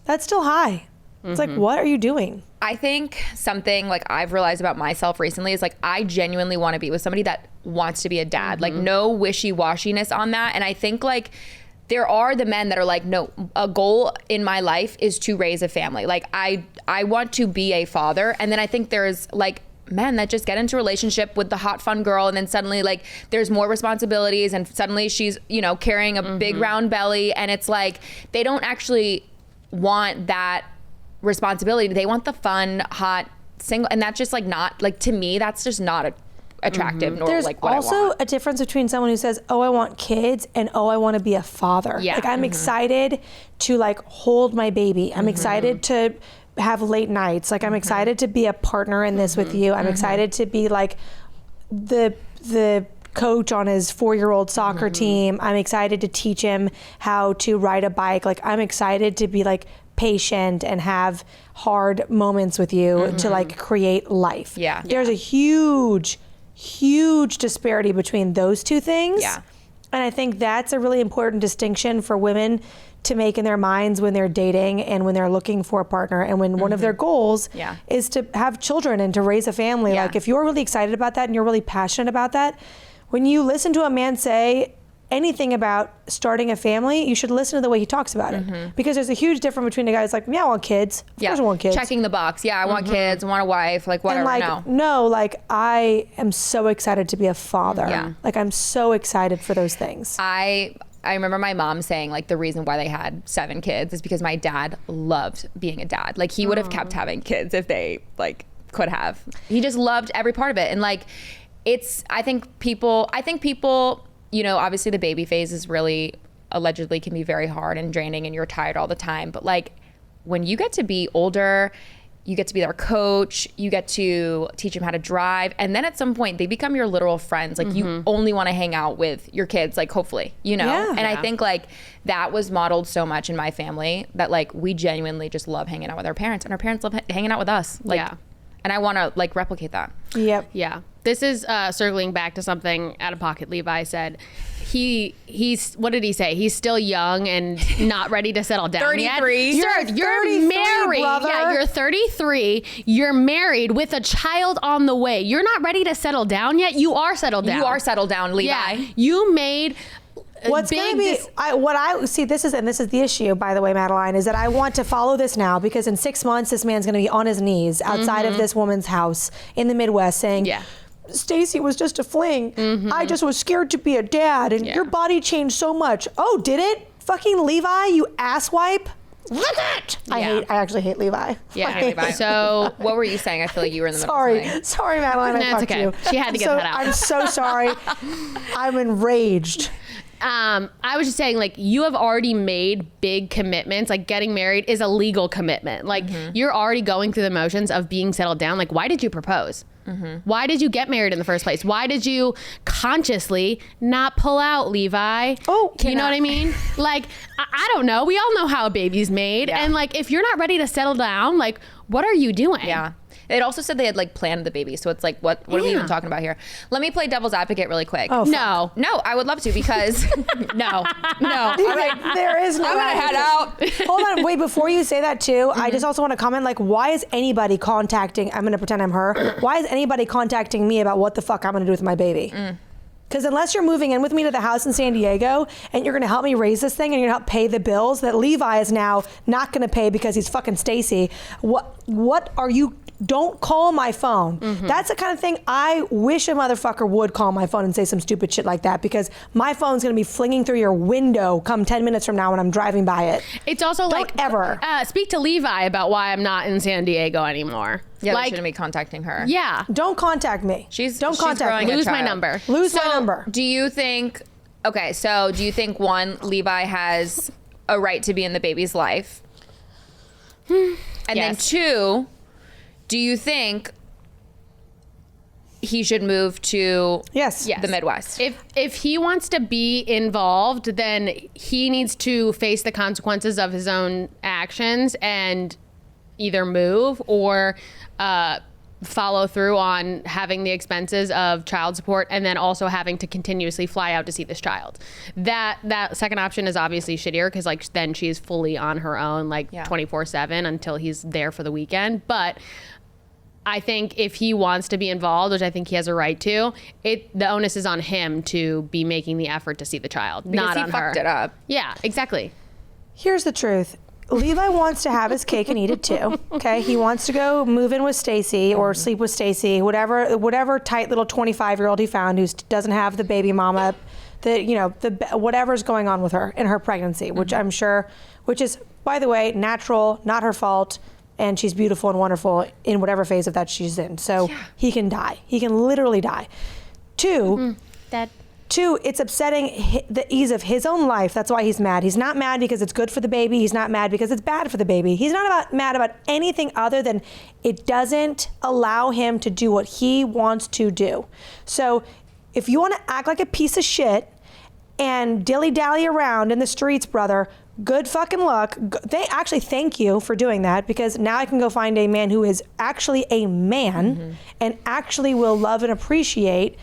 That's still high. It's like, what are you doing? I think something like I've realized about myself recently is like I genuinely want to be with somebody that wants to be a dad. Like, no wishy-washiness on that. And I think like there are the men that are like, no, a goal in my life is to raise a family. Like I want to be a father. And then I think there's like men that just get into a relationship with the hot fun girl and then suddenly like there's more responsibilities and suddenly she's, carrying a big round belly and it's like they don't actually want that responsibility. They want the fun, hot, single, and that's just like not like, to me, that's just not attractive nor There's like what also I want. a difference between someone who says, oh, I want kids and oh, I want to be a father. Yeah. Like I'm excited to like hold my baby. I'm excited to have late nights. Like I'm excited to be a partner in this with you. I'm excited to be like the coach on his 4-year-old soccer team. I'm excited to teach him how to ride a bike. Like I'm excited to be like patient and have hard moments with you to like create life. Yeah. There's a huge disparity between those two things. Yeah. And I think that's a really important distinction for women to make in their minds when they're dating and when they're looking for a partner and when one of their goals is to have children and to raise a family. Yeah. Like if you're really excited about that and you're really passionate about that, when you listen to a man say anything about starting a family, you should listen to the way he talks about it. Because there's a huge difference between a guy that's like, yeah, I want kids. Of course I want kids. Checking the box. Yeah, I want kids. I want a wife. Like whatever. And like, I am so excited to be a father. Yeah. Like I'm so excited for those things. I remember my mom saying like the reason why they had 7 kids is because my dad loved being a dad. Like he would have kept having kids if they like could have. He just loved every part of it. And like I think people, you know, obviously the baby phase is really allegedly can be very hard and draining and you're tired all the time. But like when you get to be older, you get to be their coach, you get to teach them how to drive. And then at some point they become your literal friends. Like you only want to hang out with your kids, like hopefully, you know? Yeah. And I think like that was modeled so much in my family that like we genuinely just love hanging out with our parents and our parents love hanging out with us. Like, and I want to like replicate that. Yep. Yeah. This is circling back to something Out of Pocket Levi said. He's what did he say? He's still young and not ready to settle down 33. yet. Sir, you're married. Brother. Yeah, you're 33. You're married with a child on the way. You're not ready to settle down yet. You are settled down. You are settled down, Levi. Yeah. You made What's going to be, what I see, this is the issue, by the way, Madeline, is that I want to follow this now because in 6 months, this man's going to be on his knees outside of this woman's house in the Midwest saying, Stacey was just a fling. I just was scared to be a dad and your body changed so much. Oh, did it? Fucking Levi, you asswipe. Look at it. I actually hate Levi. Yeah, I hate Levi. So what were you saying? I feel like you were in the middle of something. Sorry, Madeline. That's okay. You. She had to get that out. I'm so sorry. I'm enraged. I was just saying, like, you have already made big commitments. Like, getting married is a legal commitment. Like, you're already going through the motions of being settled down. Like, why did you propose? Why did you get married in the first place? Why did you consciously not pull out, Levi? Oh, you know what I mean? Like, I don't know. We all know how a baby's made. And, like, if you're not ready to settle down, like, what are you doing? Yeah. It also said they had like planned the baby. So it's like, what are we even talking about here? Let me play devil's advocate really quick. Oh, no, I would love to because no. There is no. I'm gonna head out. Hold on, wait. Before you say that too, I just also want to comment. Like, why is anybody contacting? I'm gonna pretend I'm her. Why is anybody contacting me about what the fuck I'm gonna do with my baby? Because unless you're moving in with me to the house in San Diego and you're going to help me raise this thing and you're going to help pay the bills that Levi is now not going to pay because he's fucking Stacey, what are you? Don't call my phone. That's the kind of thing I wish a motherfucker would call my phone and say some stupid shit like that because my phone's going to be flinging through your window come 10 minutes from now when I'm driving by it. It's also Don't ever. Speak to Levi about why I'm not in San Diego anymore. Yeah, like, they shouldn't be contacting her. Yeah. Don't contact me. Don't contact me. Lose my number. Lose my number. Do you think, one, Levi has a right to be in the baby's life? And then 2, do you think he should move to the Midwest? If he wants to be involved, then he needs to face the consequences of his own actions and either move or follow through on having the expenses of child support and then also having to continuously fly out to see this child. That second option is obviously shittier because like then she's fully on her own 24/7 until he's there for the weekend. But I think if he wants to be involved, which I think he has a right to, the onus is on him to be making the effort to see the child, not on her. Because he fucked it up. Yeah, exactly. Here's the truth. Levi wants to have his cake and eat it too. Okay, he wants to go move in with Stacey or sleep with Stacey, whatever tight little 25-year-old he found who doesn't have the baby mama, whatever's going on with her in her pregnancy, which I'm sure, which is, by the way, natural, not her fault, and she's beautiful and wonderful in whatever phase of that she's in. So he can die. He can literally die. 2. 2, it's upsetting the ease of his own life. That's why he's mad. He's not mad because it's good for the baby. He's not mad because it's bad for the baby. He's not mad about anything other than it doesn't allow him to do what he wants to do. So if you want to act like a piece of shit and dilly-dally around in the streets, brother, good fucking luck. They actually thank you for doing that, because now I can go find a man who is actually a man and actually will love and appreciate.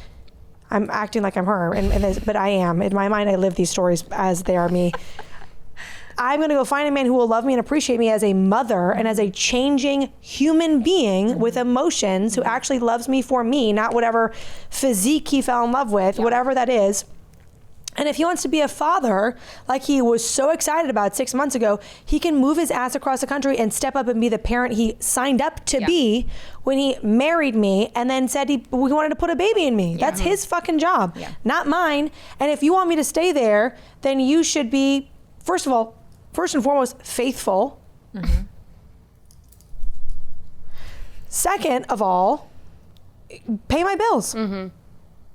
I'm acting like I'm her, but I am. In my mind, I live these stories as they are me. I'm going to go find a man who will love me and appreciate me as a mother and as a changing human being with emotions, who actually loves me for me, not whatever physique he fell in love with, whatever that is. And if he wants to be a father, like he was so excited about 6 months ago, he can move his ass across the country and step up and be the parent he signed up to be when he married me and then said he wanted to put a baby in me. That's his fucking job, not mine. And if you want me to stay there, then you should be, first and foremost, faithful. Second of all, pay my bills.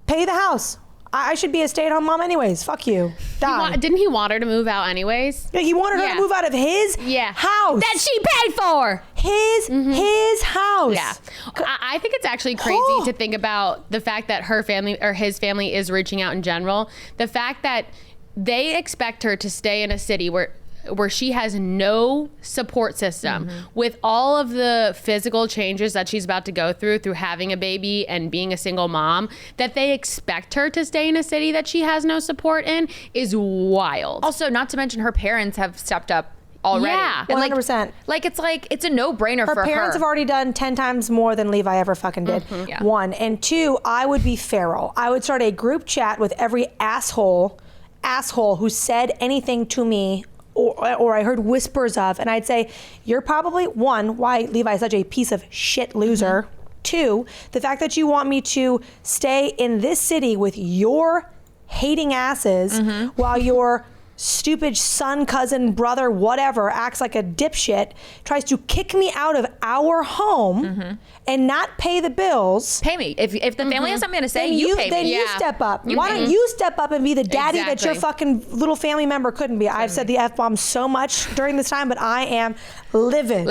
Pay the house. I should be a stay-at-home mom anyways. Fuck you. Die. Didn't he want her to move out anyways? Yeah, he wanted her to move out of his house. That she paid for. His house. Yeah. I think it's actually crazy to think about the fact that her family or his family is reaching out in general. The fact that they expect her to stay in a city where she has no support system, with all of the physical changes that she's about to go through having a baby and being a single mom, that they expect her to stay in a city that she has no support in is wild. Also, not to mention her parents have stepped up already. Yeah, 100%. It's a no-brainer for her. Her parents have already done 10 times more than Levi ever fucking did. One. And 2, I would be feral. I would start a group chat with every asshole who said anything to me or I heard whispers of, and I'd say, you're probably, 1, why Levi is such a piece of shit loser. 2, the fact that you want me to stay in this city with your hating asses while your stupid son, cousin, brother, whatever, acts like a dipshit, tries to kick me out of our home and not pay the bills. Pay me. If the family has something to say, you pay me. Then you step up. Why don't you step up and be the daddy that your fucking little family member couldn't be? I've said the F-bomb so much during this time, but I am livid.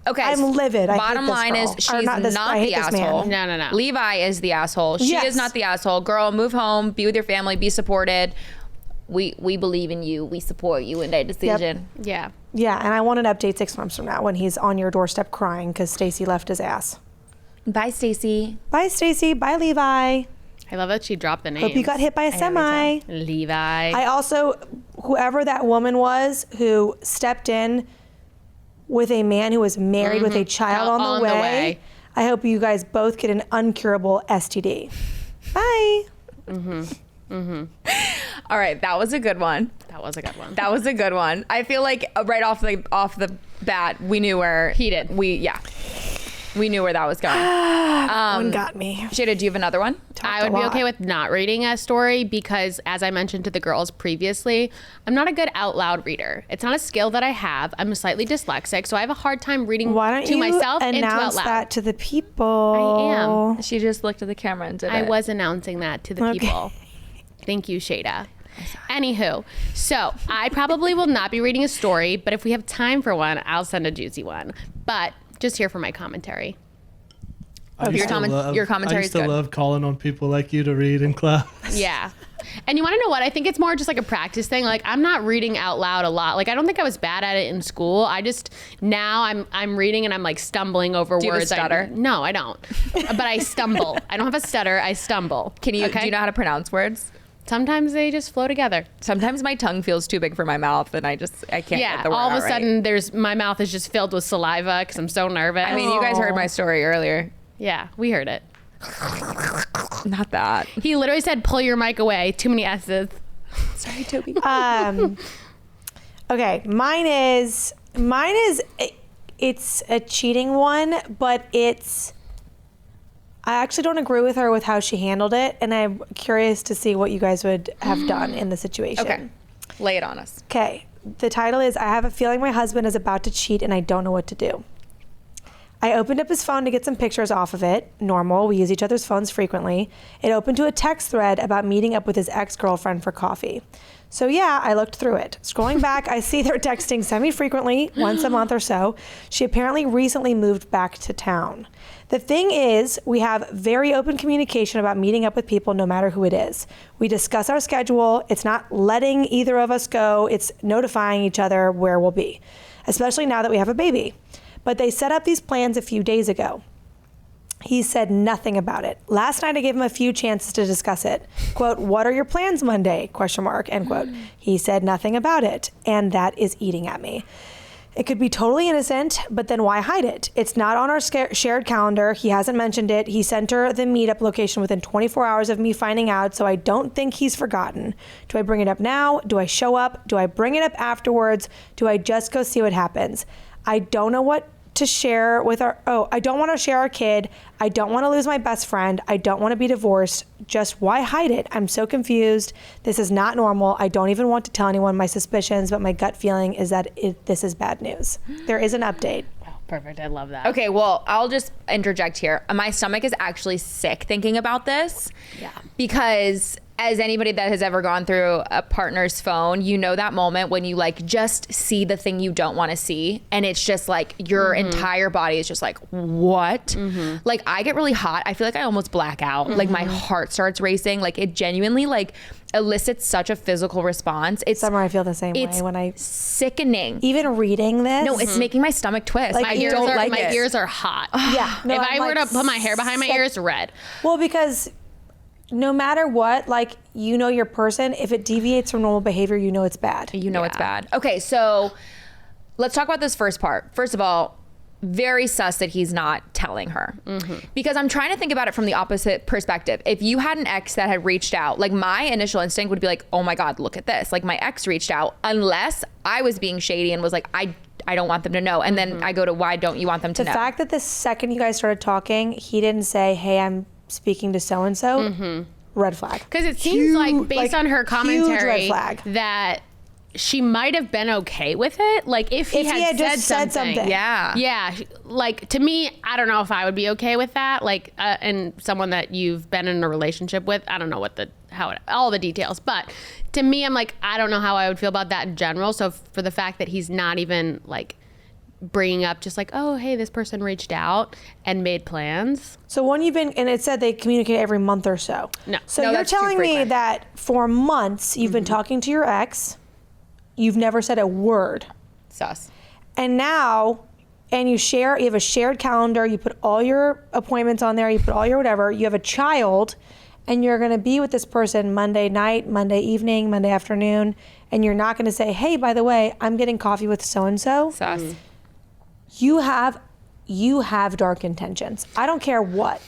Okay. I'm livid. Bottom line is she's not the asshole. No. Levi is the asshole. She is not the asshole. Girl, move home, be with your family, be supported. We believe in you. We support you in that decision. Yeah. Yeah, and I want an update 6 months from now when he's on your doorstep crying because Stacy left his ass. Bye, Stacy. Bye, Stacy. Bye, Levi. I love that she dropped the name. Hope you got hit by a semi. Levi. I also, whoever that woman was who stepped in with a man who was married with a child on the way, I hope you guys both get an uncurable STD. Bye. All right, that was a good one. That was a good one. I feel like right off the bat, we knew where we knew where that was going. One got me. Sheyda, do you have another one? I would be okay with not reading a story because, as I mentioned to the girls previously, I'm not a good out loud reader. It's not a skill that I have. I'm slightly dyslexic, so I have a hard time reading to myself and to out loud. Why don't you announce that to the people? I am. She just looked at the camera and did it. I was announcing that to the people. Thank you, Sheyda. Anywho, so I probably will not be reading a story, but if we have time for one, I'll send a juicy one. But just here for my commentary. Your commentary is good. I used to love calling on people like you to read in class. Yeah. And you want to know what? I think it's more just like a practice thing. Like, I'm not reading out loud a lot. Like, I don't think I was bad at it in school. Now I'm reading and I'm like stumbling over words. Do you have a stutter? No, I don't. But I stumble. I don't have a stutter. I stumble. Do you know how to pronounce words? Sometimes they just flow together. Sometimes my tongue feels too big for my mouth and I can't get the word all of a out sudden my mouth is just filled with saliva because I'm so nervous. I mean, you guys heard my story earlier. Yeah, we heard it. Not that. He literally said, pull your mic away. Too many S's. Sorry, Toby. Okay, mine is it's a cheating one, but I actually don't agree with her with how she handled it, and I'm curious to see what you guys would have done in the situation. Okay, lay it on us. Okay, the title is, I have a feeling my husband is about to cheat and I don't know what to do. I opened up his phone to get some pictures off of it. Normal, we use each other's phones frequently. It opened to a text thread about meeting up with his ex-girlfriend for coffee. So yeah, I looked through it. Scrolling back, I see they're texting semi-frequently, once a month or so. She apparently recently moved back to town. The thing is, we have very open communication about meeting up with people no matter who it is. We discuss our schedule. It's not letting either of us go. It's notifying each other where we'll be, especially now that we have a baby. But they set up these plans a few days ago. He said nothing about it. Last night I gave him a few chances to discuss it. Quote, what are your plans Monday? Question mark, end quote. He said nothing about it. And that is eating at me. It could be totally innocent, but then why hide it? It's not on our shared calendar. He hasn't mentioned it. He sent her the meetup location within 24 hours of me finding out, so I don't think he's forgotten. Do I bring it up now? Do I show up? Do I bring it up afterwards? Do I just go see what happens? I don't know what to share with I don't want to share our kid. I don't want to lose my best friend. I don't want to be divorced. Just why hide it? I'm so confused. This is not normal. I don't even want to tell anyone my suspicions, but my gut feeling is that this is bad news. There is an update. Oh, perfect. I love that. Okay, well, I'll just interject here. My stomach is actually sick thinking about this. Yeah. Because as anybody that has ever gone through a partner's phone, you know that moment when you like just see the thing you don't want to see, and it's just like your entire body is just like, what? Like I get really hot. I feel like I almost black out. Like my heart starts racing. Like it genuinely like elicits such a physical response. It's Summer, I feel the same way when I sickening. even reading this. No, it's making my stomach twist. Like, I ears don't are- like my it. ears are hot. Yeah. No, if I'm I were like to put my hair behind my sick. ears, red. Well, because no matter what, like, you know your person, if it deviates from normal behavior, you know it's bad. You know it's bad. Okay, so let's talk about this first part. First of all, very sus that he's not telling her. Because I'm trying to think about it from the opposite perspective. If you had an ex that had reached out, like my initial instinct would be like, oh my God, look at this. Like my ex reached out, unless I was being shady and was like, I don't want them to know. And then I go to, why don't you want them to know? The fact that the second you guys started talking, he didn't say, hey, I'm speaking to so-and-so, red flag. Because it seems like, based on her huge commentary, red flag. that she might have been okay with it. Like if he had just said something. Yeah. Yeah. Like to me, I don't know if I would be okay with that. Like, and someone that you've been in a relationship with, I don't know all the details, but to me, I'm like, I don't know how I would feel about that in general. So for the fact that he's not even like bringing up just like, oh, hey, this person reached out and made plans. So when you've been, and it said they communicate every month or so. No. So No, you're that's too telling me frequent. that for months you've been talking to your ex, you've never said a word. Sus. And now, and you have a shared calendar, you put all your appointments on there, you put all your whatever, you have a child, and you're going to be with this person Monday night, Monday evening, Monday afternoon, and you're not going to say, hey, by the way, I'm getting coffee with so-and-so. Sus. You have dark intentions. I don't care what.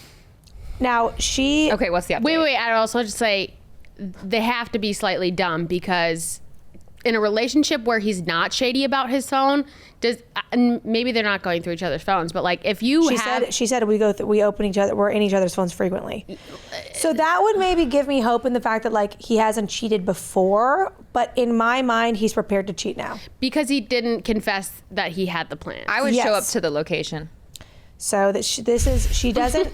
Now, Okay, what's the update? Wait. I'd also just say they have to be slightly dumb because in a relationship where he's not shady about his phone, and maybe they're not going through each other's phones, but like if you she said we open each other, we're in each other's phones frequently. So that would maybe give me hope in the fact that like he hasn't cheated before, but in my mind he's prepared to cheat now. because he didn't confess that he had the plan. I would Yes. show up to the location. So that she doesn't.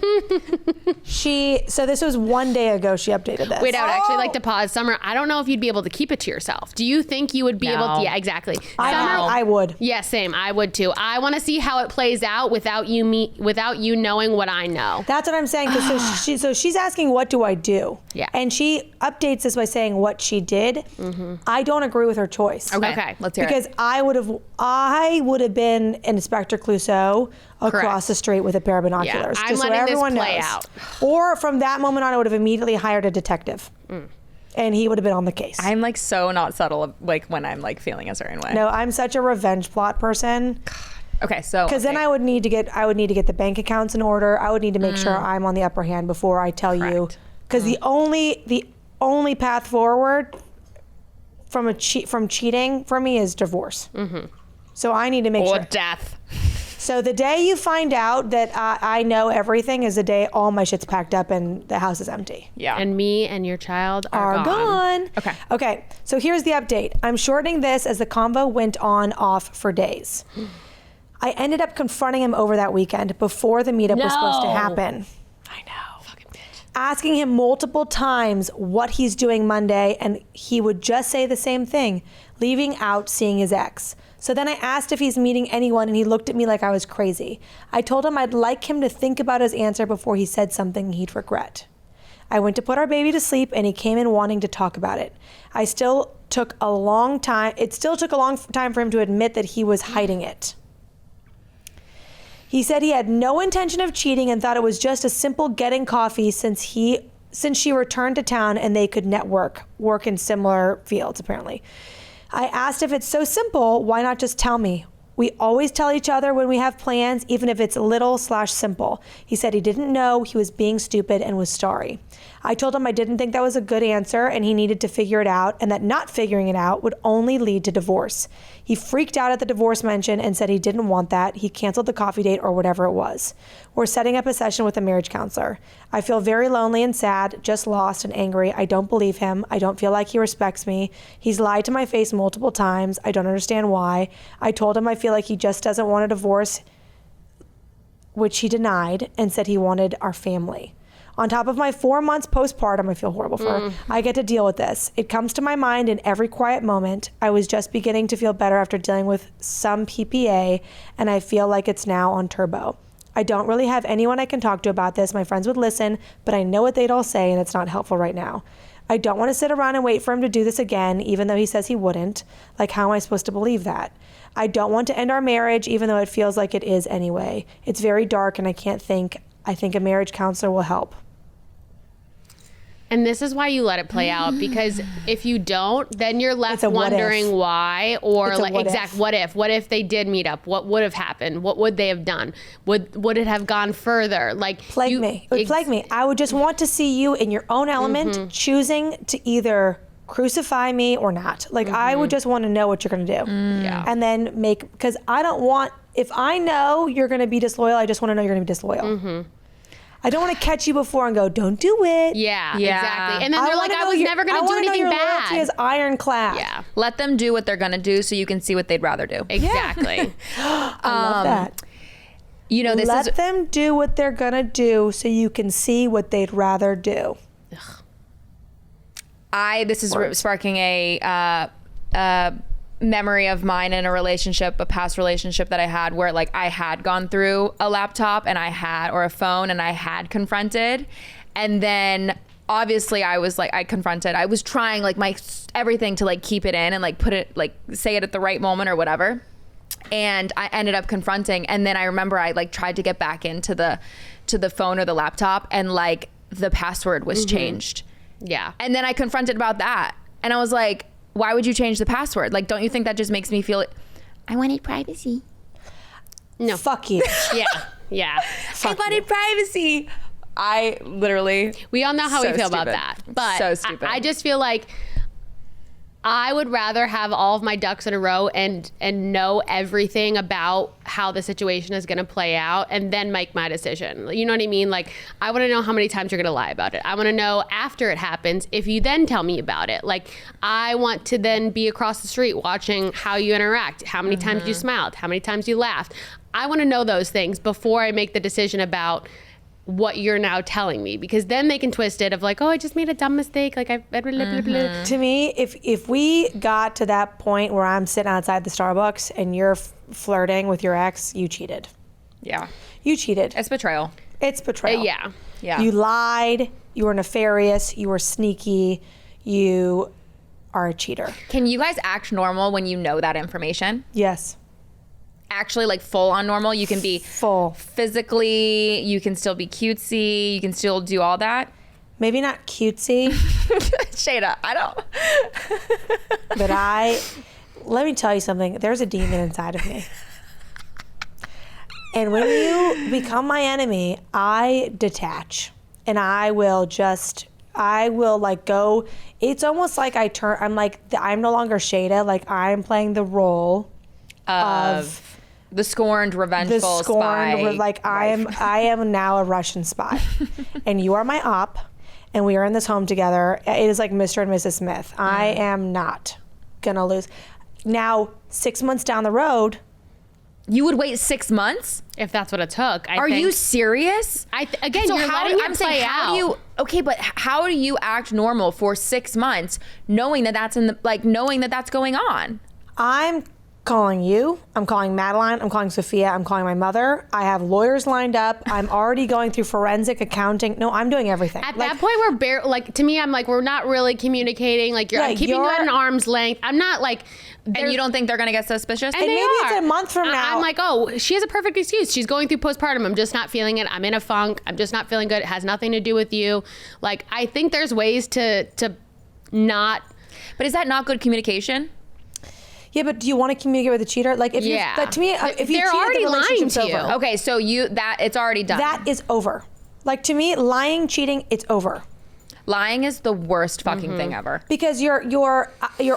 So this was one day ago she updated this. Wait, I would actually like to pause. Summer, I don't know if you'd be able to keep it to yourself. Do you think you would be able No. to? Yeah, exactly. I would. Yeah, same. I would too. I want to see how it plays out without you knowing what I know. That's what I'm saying. 'Cause so she's asking, what do I do? Yeah. And she updates this by saying what she did. I don't agree with her choice. Okay. Let's hear Because it. I would have been Inspector Clouseau across Correct. the street with a pair of binoculars. I'm just so letting this everyone play knows. out. Or from that moment on, I would have immediately hired a detective. And he would have been on the case. I'm like so not subtle like when I'm like feeling a certain way. No, I'm such a revenge plot person. Okay, so Because then I would need to get the bank accounts in order. I would need to make sure I'm on the upper hand before I tell you. Correct. Because the only path forward from cheating for me is divorce. So I need to make Or sure. death. So the day you find out that I know everything is the day all my shit's packed up and the house is empty. yeah. And me and your child are Gone. Okay. Okay. So here's the update. I'm shortening this as the convo went on off for days. I ended up confronting him over that weekend before the meetup was supposed to happen. I know. Fucking bitch. Asking him multiple times what he's doing Monday, and he would just say the same thing, leaving out seeing his ex. So then I asked if he's meeting anyone, and he looked at me like I was crazy. I told him I'd like him to think about his answer before he said something he'd regret. I went to put our baby to sleep, and he came in wanting to talk about it. It still took a long time for him to admit that he was hiding it. He said he had no intention of cheating and thought it was just a simple getting coffee since she returned to town and they could work in similar fields, apparently. I asked if it's so simple, why not just tell me? We always tell each other when we have plans, even if it's little/simple. He said he didn't know, he was being stupid and was sorry. I told him I didn't think that was a good answer and he needed to figure it out, and that not figuring it out would only lead to divorce. He freaked out at the divorce mention and said he didn't want that. He canceled the coffee date or whatever it was. We're setting up a session with a marriage counselor. I feel very lonely and sad, just lost and angry. I don't believe him. I don't feel like he respects me. He's lied to my face multiple times. I don't understand why. I told him I feel like he just doesn't want a divorce, which he denied, and said he wanted our family. On top of my 4 months postpartum, I feel horrible for her, I get to deal with this. It comes to my mind in every quiet moment. I was just beginning to feel better after dealing with some PPA, and I feel like it's now on turbo. I don't really have anyone I can talk to about this. My friends would listen, but I know what they'd all say, and it's not helpful right now. I don't want to sit around and wait for him to do this again, even though he says he wouldn't. Like, how am I supposed to believe that? I don't want to end our marriage, even though it feels like it is anyway. It's very dark, and I think a marriage counselor will help. And this is why you let it play out, because if you don't, then you're left It's a what wondering if. why, or It's a like what exact if. what if. What if they did meet up? What would have happened? What would they have done? Would it have gone further? Like Plague me. It would plague me. I would just want to see you in your own element, choosing to either crucify me or not. Like, I would just want to know what you're going to do. Yeah. And then because I don't want, if I know you're going to be disloyal, I just want to know you're going to be disloyal. I don't want to catch you before and go, don't do it. Yeah, Yeah. exactly. And then they're like, I was never going to do anything your bad. loyalty is ironclad. Yeah, Let them do what they're gonna do so you can see what they'd rather do. exactly. I love that. You know, this Let is them do what they're going to do so you can see what they'd rather do. this is sparking a memory of mine in a past relationship that I had, where like I had gone through a laptop and or a phone and I had confronted, and then obviously I was trying like my everything to like keep it in and like put it, like say it at the right moment or whatever, and I ended up confronting, and then I remember I like tried to get back into the phone or the laptop, and like the password was changed. Yeah. And then I confronted about that, and I was like, why would you change the password? Like, don't you think that just makes me feel I wanted privacy? No. Fuck you. Yeah. Yeah. I wanted privacy. I literally. We all know how So we feel about stupid. that. But So stupid. I just feel like I would rather have all of my ducks in a row and know everything about how the situation is going to play out and then make my decision. You know what I mean? Like, I want to know how many times you're going to lie about it. I want to know after it happens if you then tell me about it. Like, I want to then be across the street watching how you interact, how many times you smiled, how many times you laughed. I want to know those things before I make the decision about what you're now telling me, because then they can twist it of like, oh, I just made a dumb mistake. Like, To me, if we got to that point where I'm sitting outside the Starbucks and you're flirting with your ex, you cheated. Yeah. You cheated. It's betrayal. It's betrayal. yeah. Yeah. You lied. You were nefarious. You were sneaky. You are a cheater. Can you guys act normal when you know that information? Yes. Actually, like full on normal? You can be Full. physically, you can still be cutesy, you can still do all that. Maybe not cutesy, Sheyda, I don't. but let me tell you something. There's a demon inside of me. And when you become my enemy, I detach. And I will like go. It's almost like I'm no longer Sheyda. Like, I'm playing the role of The scorned, revengeful spy. I am now a Russian spy, and you are my op, and we are in this home together. It is like Mr. and Mrs. Smith. I am not gonna lose. Now, 6 months down the road, You would wait 6 months? If that's what it took. Are you serious? Again, you're letting it play out. Okay, but how do you act normal for 6 months knowing that that's going on? I'm calling you. I'm calling Madeline. I'm calling Sophia. I'm calling my mother. I have lawyers lined up. I'm already going through forensic accounting. No, I'm doing everything. At that point, to me, I'm like, we're not really communicating. Like, I'm keeping you at an arm's length. I'm not like. And you don't think they're going to get suspicious? And maybe it's a month from now. I'm like, oh, she has a perfect excuse. She's going through postpartum. I'm just not feeling it. I'm in a funk. I'm just not feeling good. It has nothing to do with you. Like, I think there's ways to not. But is that not good communication? Yeah, but do you want to communicate with a cheater? Like, if but to me, if you they're cheat, already the relationship's lying to over. you. Okay, so it's already done. That is over. Like, to me, lying, cheating, it's over. Lying is the worst fucking thing ever. Because you're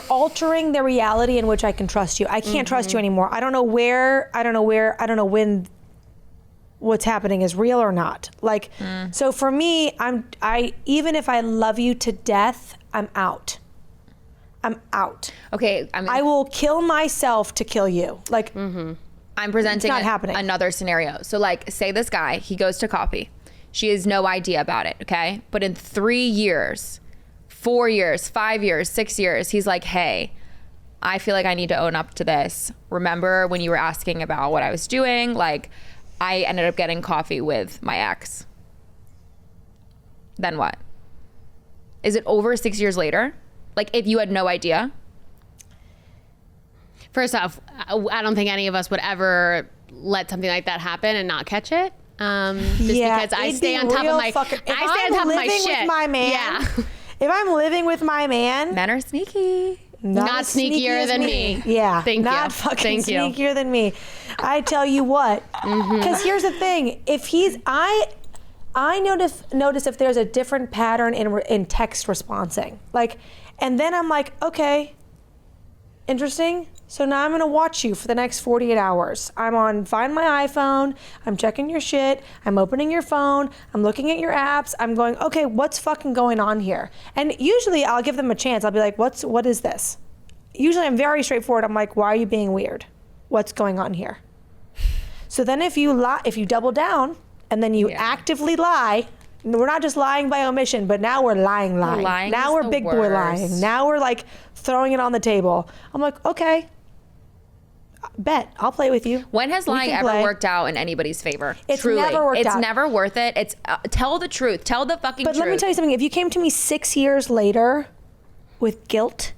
altering the reality in which I can trust you. I can't trust you anymore. I don't know when what's happening is real or not. Like, so for me, I even if I love you to death, I'm out. I'm out. Okay, I will kill myself to kill you. Like, I'm presenting not happening. Another scenario. So, like, say this guy, he goes to coffee. She has no idea about it, okay? But in 3 years, 4 years, 5 years, 6 years, he's like, hey, I feel like I need to own up to this. Remember when you were asking about what I was doing? Like, I ended up getting coffee with my ex. Then what? Is it over 6 years later? Like, if you had no idea? First off, I don't think any of us would ever let something like that happen and not catch it. Because I stay on top of my shit. With my man, if I'm living with my man, men are sneaky. Not sneakier than me. Yeah, not fucking sneakier than me. I tell you what, because here's the thing: if I notice if there's a different pattern in text responding, like, and then I'm like, okay, interesting. So now I'm gonna watch you for the next 48 hours. Find my iPhone, I'm checking your shit, I'm opening your phone, I'm looking at your apps, I'm going, okay, what's fucking going on here? And usually I'll give them a chance. I'll be like, what is this? Usually I'm very straightforward. I'm like, why are you being weird? What's going on here? So then if you double down and then you actively lie, we're not just lying by omission, but now we're lying. Now we're big boy lying. Now we're like throwing it on the table. I'm like, okay, bet I'll play with you. When has lying ever worked out in anybody's favor? It's Truly. never worked out. It's never worth it. It's tell the truth. Tell the fucking truth. But let me tell you something. If you came to me 6 years later with guilt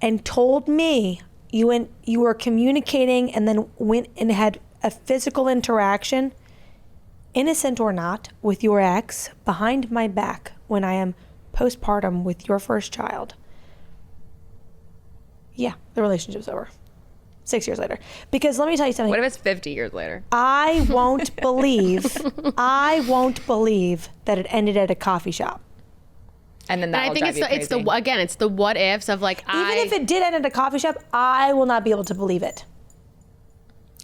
and told me you were communicating and then went and had a physical interaction, innocent or not, with your ex behind my back when I am postpartum with your first child, yeah, the relationship's over. 6 years later. Because let me tell you something. What if it's 50 years later? I won't believe that it ended at a coffee shop. And then that I think it's the what ifs of like, even if it did end at a coffee shop, I will not be able to believe it.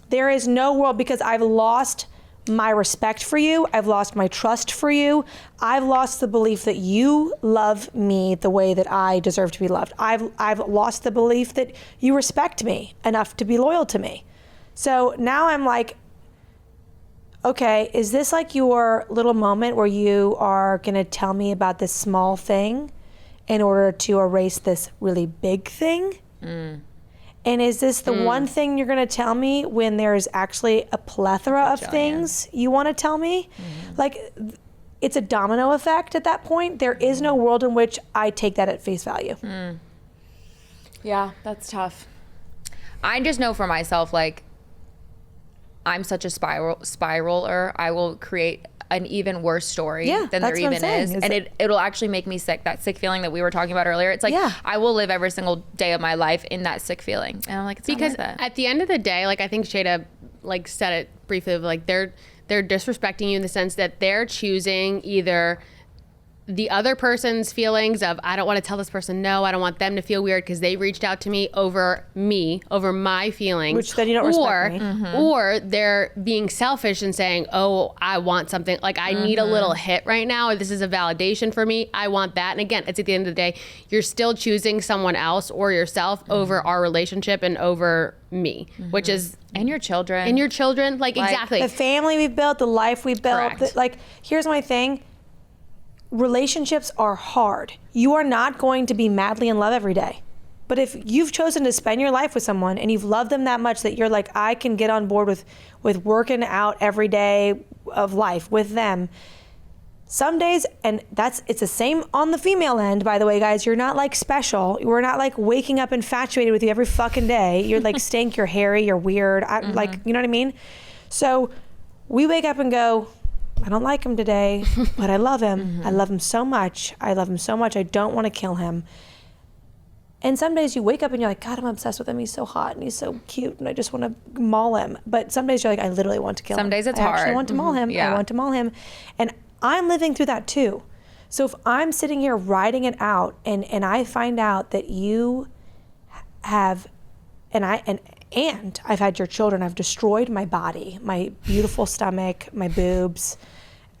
There is no world, because I've lost my respect for you. I've lost my trust for you. I've lost the belief that you love me the way that I deserve to be loved. I've lost the belief that you respect me enough to be loyal to me. So now I'm like, okay, is this like your little moment where you are going to tell me about this small thing in order to erase this really big thing? And is this the one thing you're going to tell me when there's actually a plethora of things you want to tell me? Like, it's a domino effect at that point. There is no world in which I take that at face value. Yeah, that's tough. I just know for myself, like, I'm such a spiraler. I will create an even worse story than there even is. And it'll actually make me sick. That sick feeling that we were talking about earlier. It's like, I will live every single day of my life in that sick feeling. And I'm like, it's because not worth it. At the end of the day, like, I think Sheyda like said it briefly, like they're disrespecting you in the sense that they're choosing either the other person's feelings of, I don't want to tell this person no, I don't want them to feel weird because they reached out to me, over my feelings. Which then you don't respect me. Or they're being selfish and saying, oh, I want something, like I need a little hit right now, or this is a validation for me, I want that. And again, it's at the end of the day, you're still choosing someone else or yourself over our relationship and over me, which is... And your children. Like exactly. The family we built, the life we built. Correct. Here's my thing. Relationships are hard. You are not going to be madly in love every day. But if you've chosen to spend your life with someone and you've loved them that much that you're like, I can get on board with working out every day of life with them. Some days, and it's the same on the female end, by the way, guys, you're not like special. We're not like waking up infatuated with you every fucking day. You're like stink, you're hairy, you're weird. Like, you know what I mean? So we wake up and go, I don't like him today, but I love him. I love him so much. I don't want to kill him. And some days you wake up and you're like, God, I'm obsessed with him. He's so hot and he's so cute and I just want to maul him. But some days you're like, I literally want to kill him. Some days it's I hard. actually want to maul him. Yeah. I want to maul him. And I'm living through that too. So if I'm sitting here writing it out and I find out that you have, and I've had your children, I've destroyed my body, my beautiful stomach, my boobs.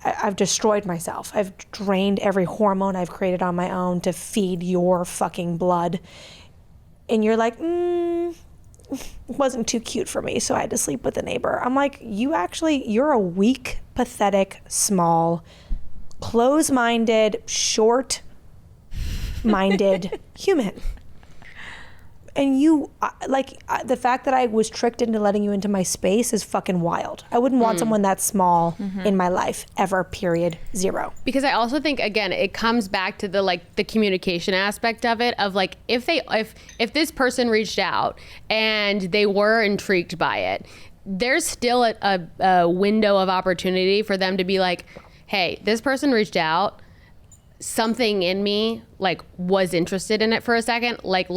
I've destroyed myself. I've drained every hormone I've created on my own to feed your fucking blood. And you're like, it wasn't too cute for me, so I had to sleep with the neighbor. I'm like, you're a weak, pathetic, small, close-minded, short-minded human. And the fact that I was tricked into letting you into my space is fucking wild. I wouldn't want someone that small in my life ever, period, zero. Because I also think, again, it comes back to the communication aspect of it, of like, if this person reached out and they were intrigued by it, there's still a window of opportunity for them to be like, hey, this person reached out, something in me like was interested in it for a second, like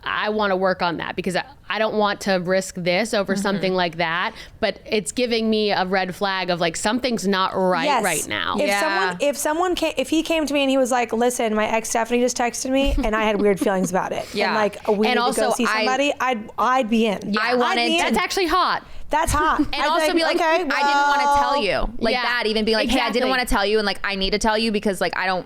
I want to work on that because I don't want to risk this over something like that, but it's giving me a red flag of like something's not right right now. If he came to me and he was like, listen, my ex Stephanie just texted me and I had weird feelings about it, and like we need to go see somebody, I'd be in. That's actually hot. That's hot. And I'd also be like, okay, well, I didn't want to tell you. Like that, even being like, hey, I didn't want to tell you, and like I need to tell you because like I don't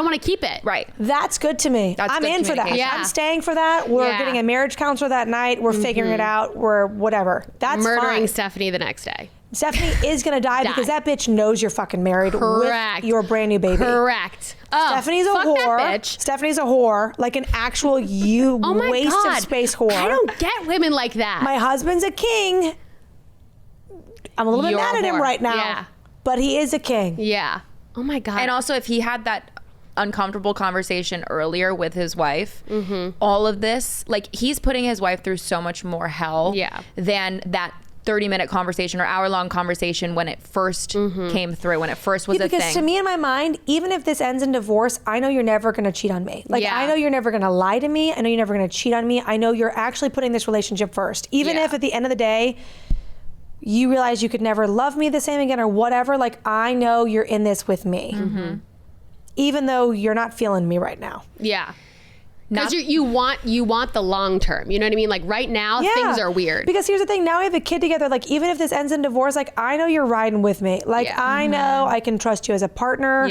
want to keep it. Right. That's good to me. I'm in for that. Yeah. I'm staying for that. We're getting a marriage counselor that night. We're figuring it out. We're whatever. That's murdering fine. Stephanie the next day. Stephanie is going to die because that bitch knows you're fucking married with your brand new baby. Correct. Stephanie's a whore. That bitch. Stephanie's a whore. Like an actual waste of space whore. I don't get women like that. My husband's a king. I'm a little bit mad at him right now. But he is a king. Yeah. Oh my God. And also if he had that uncomfortable conversation earlier with his wife, all of this, like he's putting his wife through so much more hell than that 30-minute conversation or hour-long conversation when it first came through, when it first was a thing. Because to me, in my mind, even if this ends in divorce, I know you're never going to cheat on me. Like, I know you're never going to lie to me. I know you're never going to cheat on me. I know you're actually putting this relationship first. Even if at the end of the day, you realize you could never love me the same again or whatever, like, I know you're in this with me. Even though you're not feeling me right now. Yeah. Because you want the long term. You know what I mean? Like right now, things are weird. Because here's the thing. Now we have a kid together. Like even if this ends in divorce, like I know you're riding with me. Like I know I can trust you as a partner.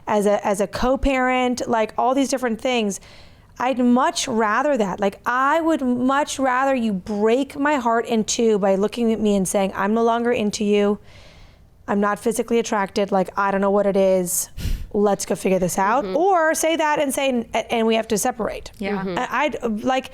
As a co-parent. Like all these different things. I'd much rather that. Like I would much rather you break my heart in two by looking at me and saying, I'm no longer into you. I'm not physically attracted. Like, I don't know what it is. Let's go figure this out. Or say that and we have to separate. I'd like,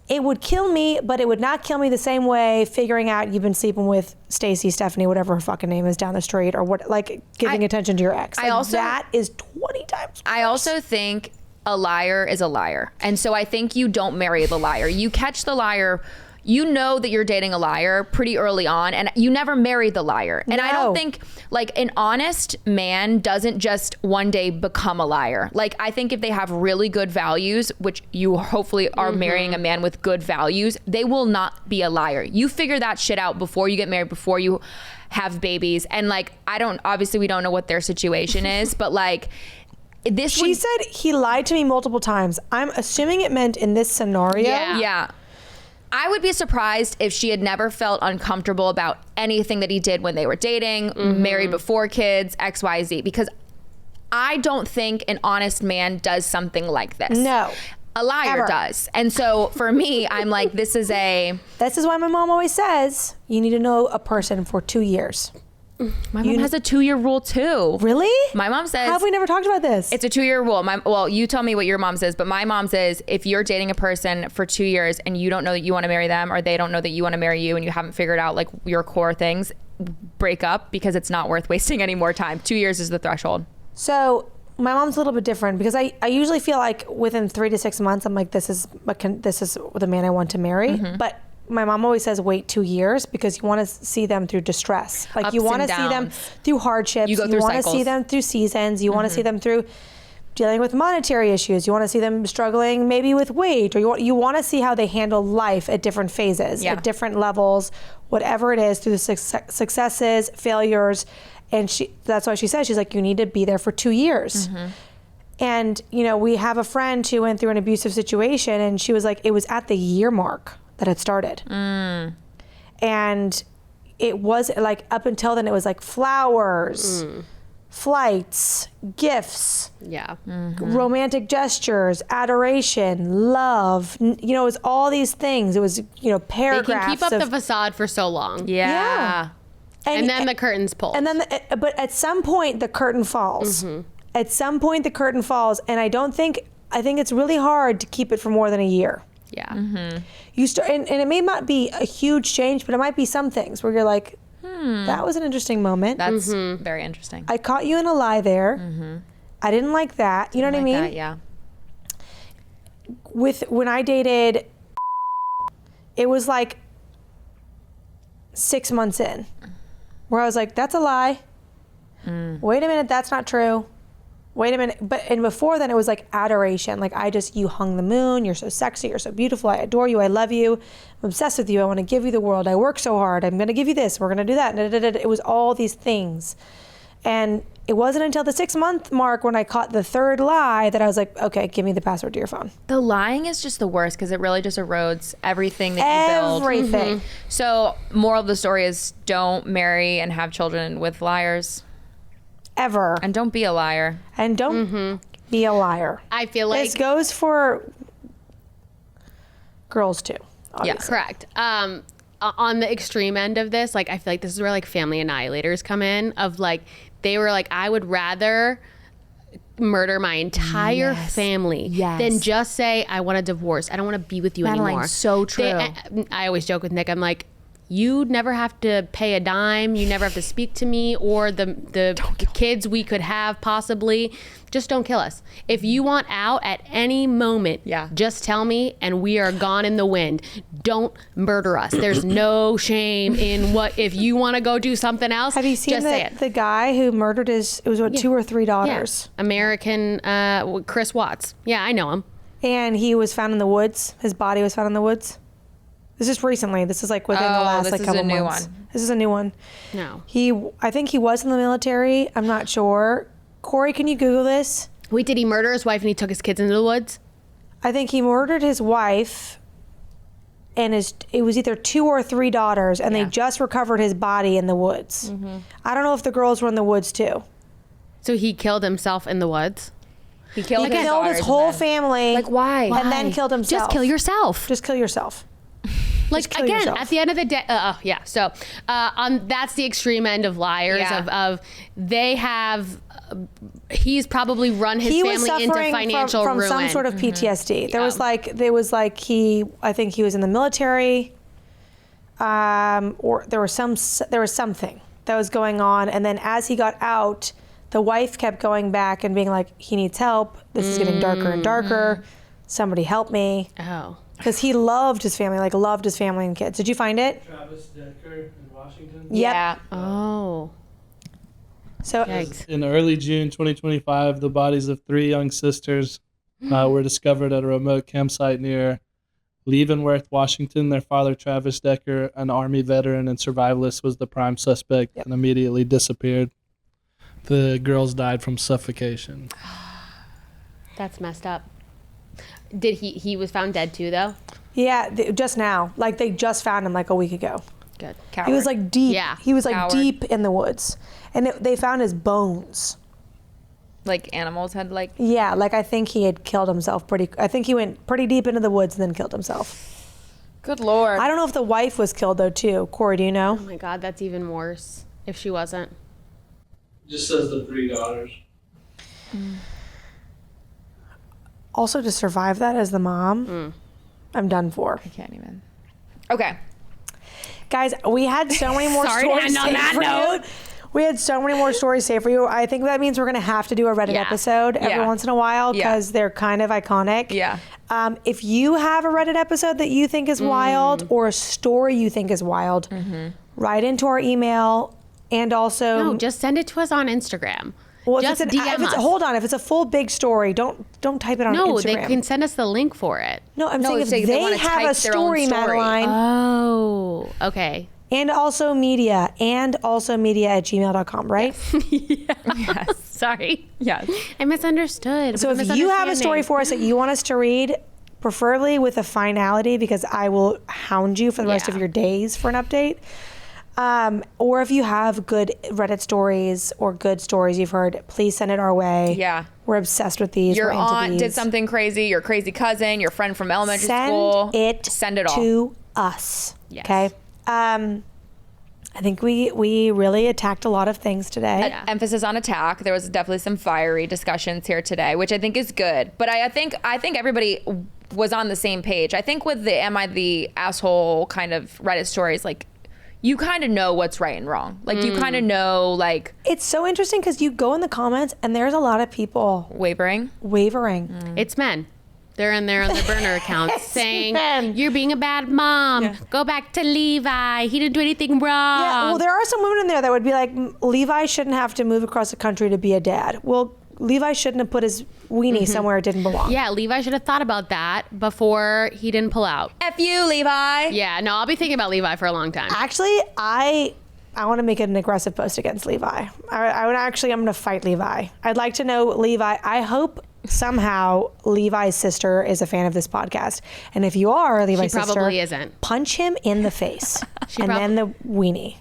it would kill me, but it would not kill me the same way figuring out you've been sleeping with Stacy, Stephanie, whatever her fucking name is down the street, or what, like giving attention to your ex. Like, that is 20 times worse. I also think a liar is a liar. And so I think you don't marry the liar. You catch the liar. You know that you're dating a liar pretty early on, and you never marry the liar. And I don't think like an honest man doesn't just one day become a liar. Like I think if they have really good values, which you hopefully are marrying a man with good values, they will not be a liar. You figure that shit out before you get married, before you have babies. And like, obviously we don't know what their situation is, but like, She said he lied to me multiple times. I'm assuming it meant in this scenario. Yeah. I would be surprised if she had never felt uncomfortable about anything that he did when they were dating, married before kids, XYZ, because I don't think an honest man does something like this. No. A liar does. And so for me, I'm like, this is why my mom always says you need to know a person for 2 years. My mom has a 2-year rule too. Really? My mom says... How have we never talked about this? It's a 2-year rule. Well, you tell me what your mom says, but my mom says if you're dating a person for 2 years and you don't know that you want to marry them, or they don't know that you want to marry you, and you haven't figured out like your core things, break up, because it's not worth wasting any more time. 2 years is the threshold. So my mom's a little bit different, because I usually feel like within 3 to 6 months, I'm like, this is the man I want to marry. But my mom always says wait 2 years, because you want to see them through distress. Like, you want to see them through hardships. You want to see them through seasons. You want to see them through dealing with monetary issues. You want to see them struggling maybe with weight, or you want to see how they handle life at different phases, at different levels, whatever it is, through the successes, failures. And that's why she says, she's like, you need to be there for 2 years. And, we have a friend who went through an abusive situation, and she was like, it was at the year mark that it started. And it was like, up until then, it was like flowers, flights, gifts, romantic gestures, adoration, love, it was all these things. It was, paragraphs. They can keep up the facade for so long. Yeah. And then the curtain's pulled. And then, but at some point the curtain falls. At some point the curtain falls, and I think it's really hard to keep it for more than a year. Yeah. You start, and it may not be a huge change, but it might be some things where you're like, that was an interesting moment. That's very interesting. I caught you in a lie there. I didn't like that. You know what I mean? That, yeah. When I dated, it was like 6 months in, where I was like, that's a lie. Wait a minute, that's not true. Wait a minute. And before then, it was like adoration. Like, you hung the moon. You're so sexy. You're so beautiful. I adore you. I love you. I'm obsessed with you. I want to give you the world. I work so hard. I'm going to give you this. We're going to do that. It was all these things. And it wasn't until the 6-month mark, when I caught the third lie, that I was like, okay, give me the password to your phone. The lying is just the worst, because it really just erodes everything that you build. Everything. So moral of the story is, don't marry and have children with liars. Ever. And don't be a liar. And don't be a liar. I feel like this goes for girls too. Obviously. Yeah, correct. On the extreme end of this, like, I feel like this is where like family annihilators come in, of like, they were like, I would rather murder my entire family than just say, I want a divorce. I don't want to be with you Madeline, anymore. so true. I always joke with Nick, I'm like, you never have to pay a dime. You never have to speak to me or the kids we could have possibly. Just don't kill us. If you want out at any moment, just tell me, and we are gone in the wind. Don't murder us. There's no shame in if you want to go do something else. Have you seen the guy who murdered it was 2 or 3 daughters? Yeah. American Chris Watts. Yeah, I know him. And he was found in the woods. His body was found in the woods. This is recently. This is like within the last like couple months. This is a new one. No. I think he was in the military. I'm not sure. Corey, can you Google this? Wait, did he murder his wife and he took his kids into the woods? I think he murdered his wife and it was either 2 or 3 daughters, and they just recovered his body in the woods. I don't know if the girls were in the woods too. So he killed himself in the woods? He killed his whole family. Like, why? And then killed himself. Just kill yourself. Just kill yourself. Like, again, yourself. At the end of the day, so that's the extreme end of liars. Of they have, he's probably run his family into financial from ruin. some sort of PTSD. There was I think he was in the military, or there was something that was going on, and then as he got out, the wife kept going back and being like, he needs help. This is getting darker and darker. Somebody help me. Oh. Because he loved his family, and kids. Did you find it? Travis Decker in Washington. Yep. Yeah. Oh. So in early June 2025, the bodies of 3 young sisters were discovered at a remote campsite near Leavenworth, Washington. Their father, Travis Decker, an Army veteran and survivalist, was the prime suspect and immediately disappeared. The girls died from suffocation. That's messed up. Did he was found dead too, though? Yeah, just now. Like, they just found him like a week ago. Good. He was like deep. Yeah. He was like Coward. deep in the woods. And they found his bones. Like animals had like. Yeah, like I think he had killed himself I think he went pretty deep into the woods and then killed himself. Good Lord. I don't know if the wife was killed though too. Corey, do you know? Oh my God, that's even worse. If she wasn't. Just says the 3 daughters. Also, to survive that as the mom, I'm done for. I can't even. Okay. Guys, we had so many more Sorry to stories end on saved that for note. you. We had so many more stories saved for you. I think that means we're going to have to do a Reddit Yeah. episode every Yeah. once in a while because they're kind of iconic. Yeah. If you have a Reddit episode that you think is wild or a story you think is wild, write into our email and also... No, just send it to us on Instagram. Well, just DM us. Hold on. If it's a full big story, don't type it on No, Instagram. they can send us the link for it. No, I'm No, saying if they they wanna have type a their own story, story. Madeline, Oh, okay. and also media @gmail.com, right? Yes. Sorry. Yes. I misunderstood. So if you have a story for us that you want us to read, preferably with a finality, because I will hound you for the rest of Yeah. your days for an update. Or if you have good Reddit stories or good stories you've heard, please send it our way. Yeah. We're obsessed with these. Your We're into aunt these. did something crazy. Your crazy cousin, your friend from elementary Send school. it Send it all. to us. Yes. Okay. I think we really attacked a lot of things today. Emphasis on attack. There was definitely some fiery discussions here today, which I think is good. But I think everybody was on the same page. I think with the "Am I the asshole" kind of Reddit stories, like you kind of know what's right and wrong. Like you kind of know, like It's so interesting because you go in the comments and there's a lot of people wavering. wavering. It's men. They're in there on their burner accounts saying, men. "You're being a bad mom. Go back to Levi. He didn't do anything wrong." Yeah, well, there are some women in there that would be like, Levi shouldn't have to move across the country to be a dad. Well, Levi shouldn't have put his weenie somewhere it didn't belong. Yeah, Levi should have thought about that before he didn't pull out. F you, Levi. Yeah, no, I'll be thinking about Levi for a long time. Actually, I want to make an aggressive post against Levi. I'm going to fight Levi. I'd like to know, Levi, I hope somehow Levi's sister is a fan of this podcast. And if you are Levi's sister, probably isn't. punch him in the face. and prob- then the weenie.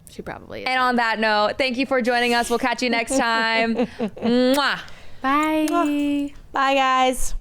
She probably is. And on that note, thank you for joining us. We'll catch you next time. Mwah. Bye. Bye, guys.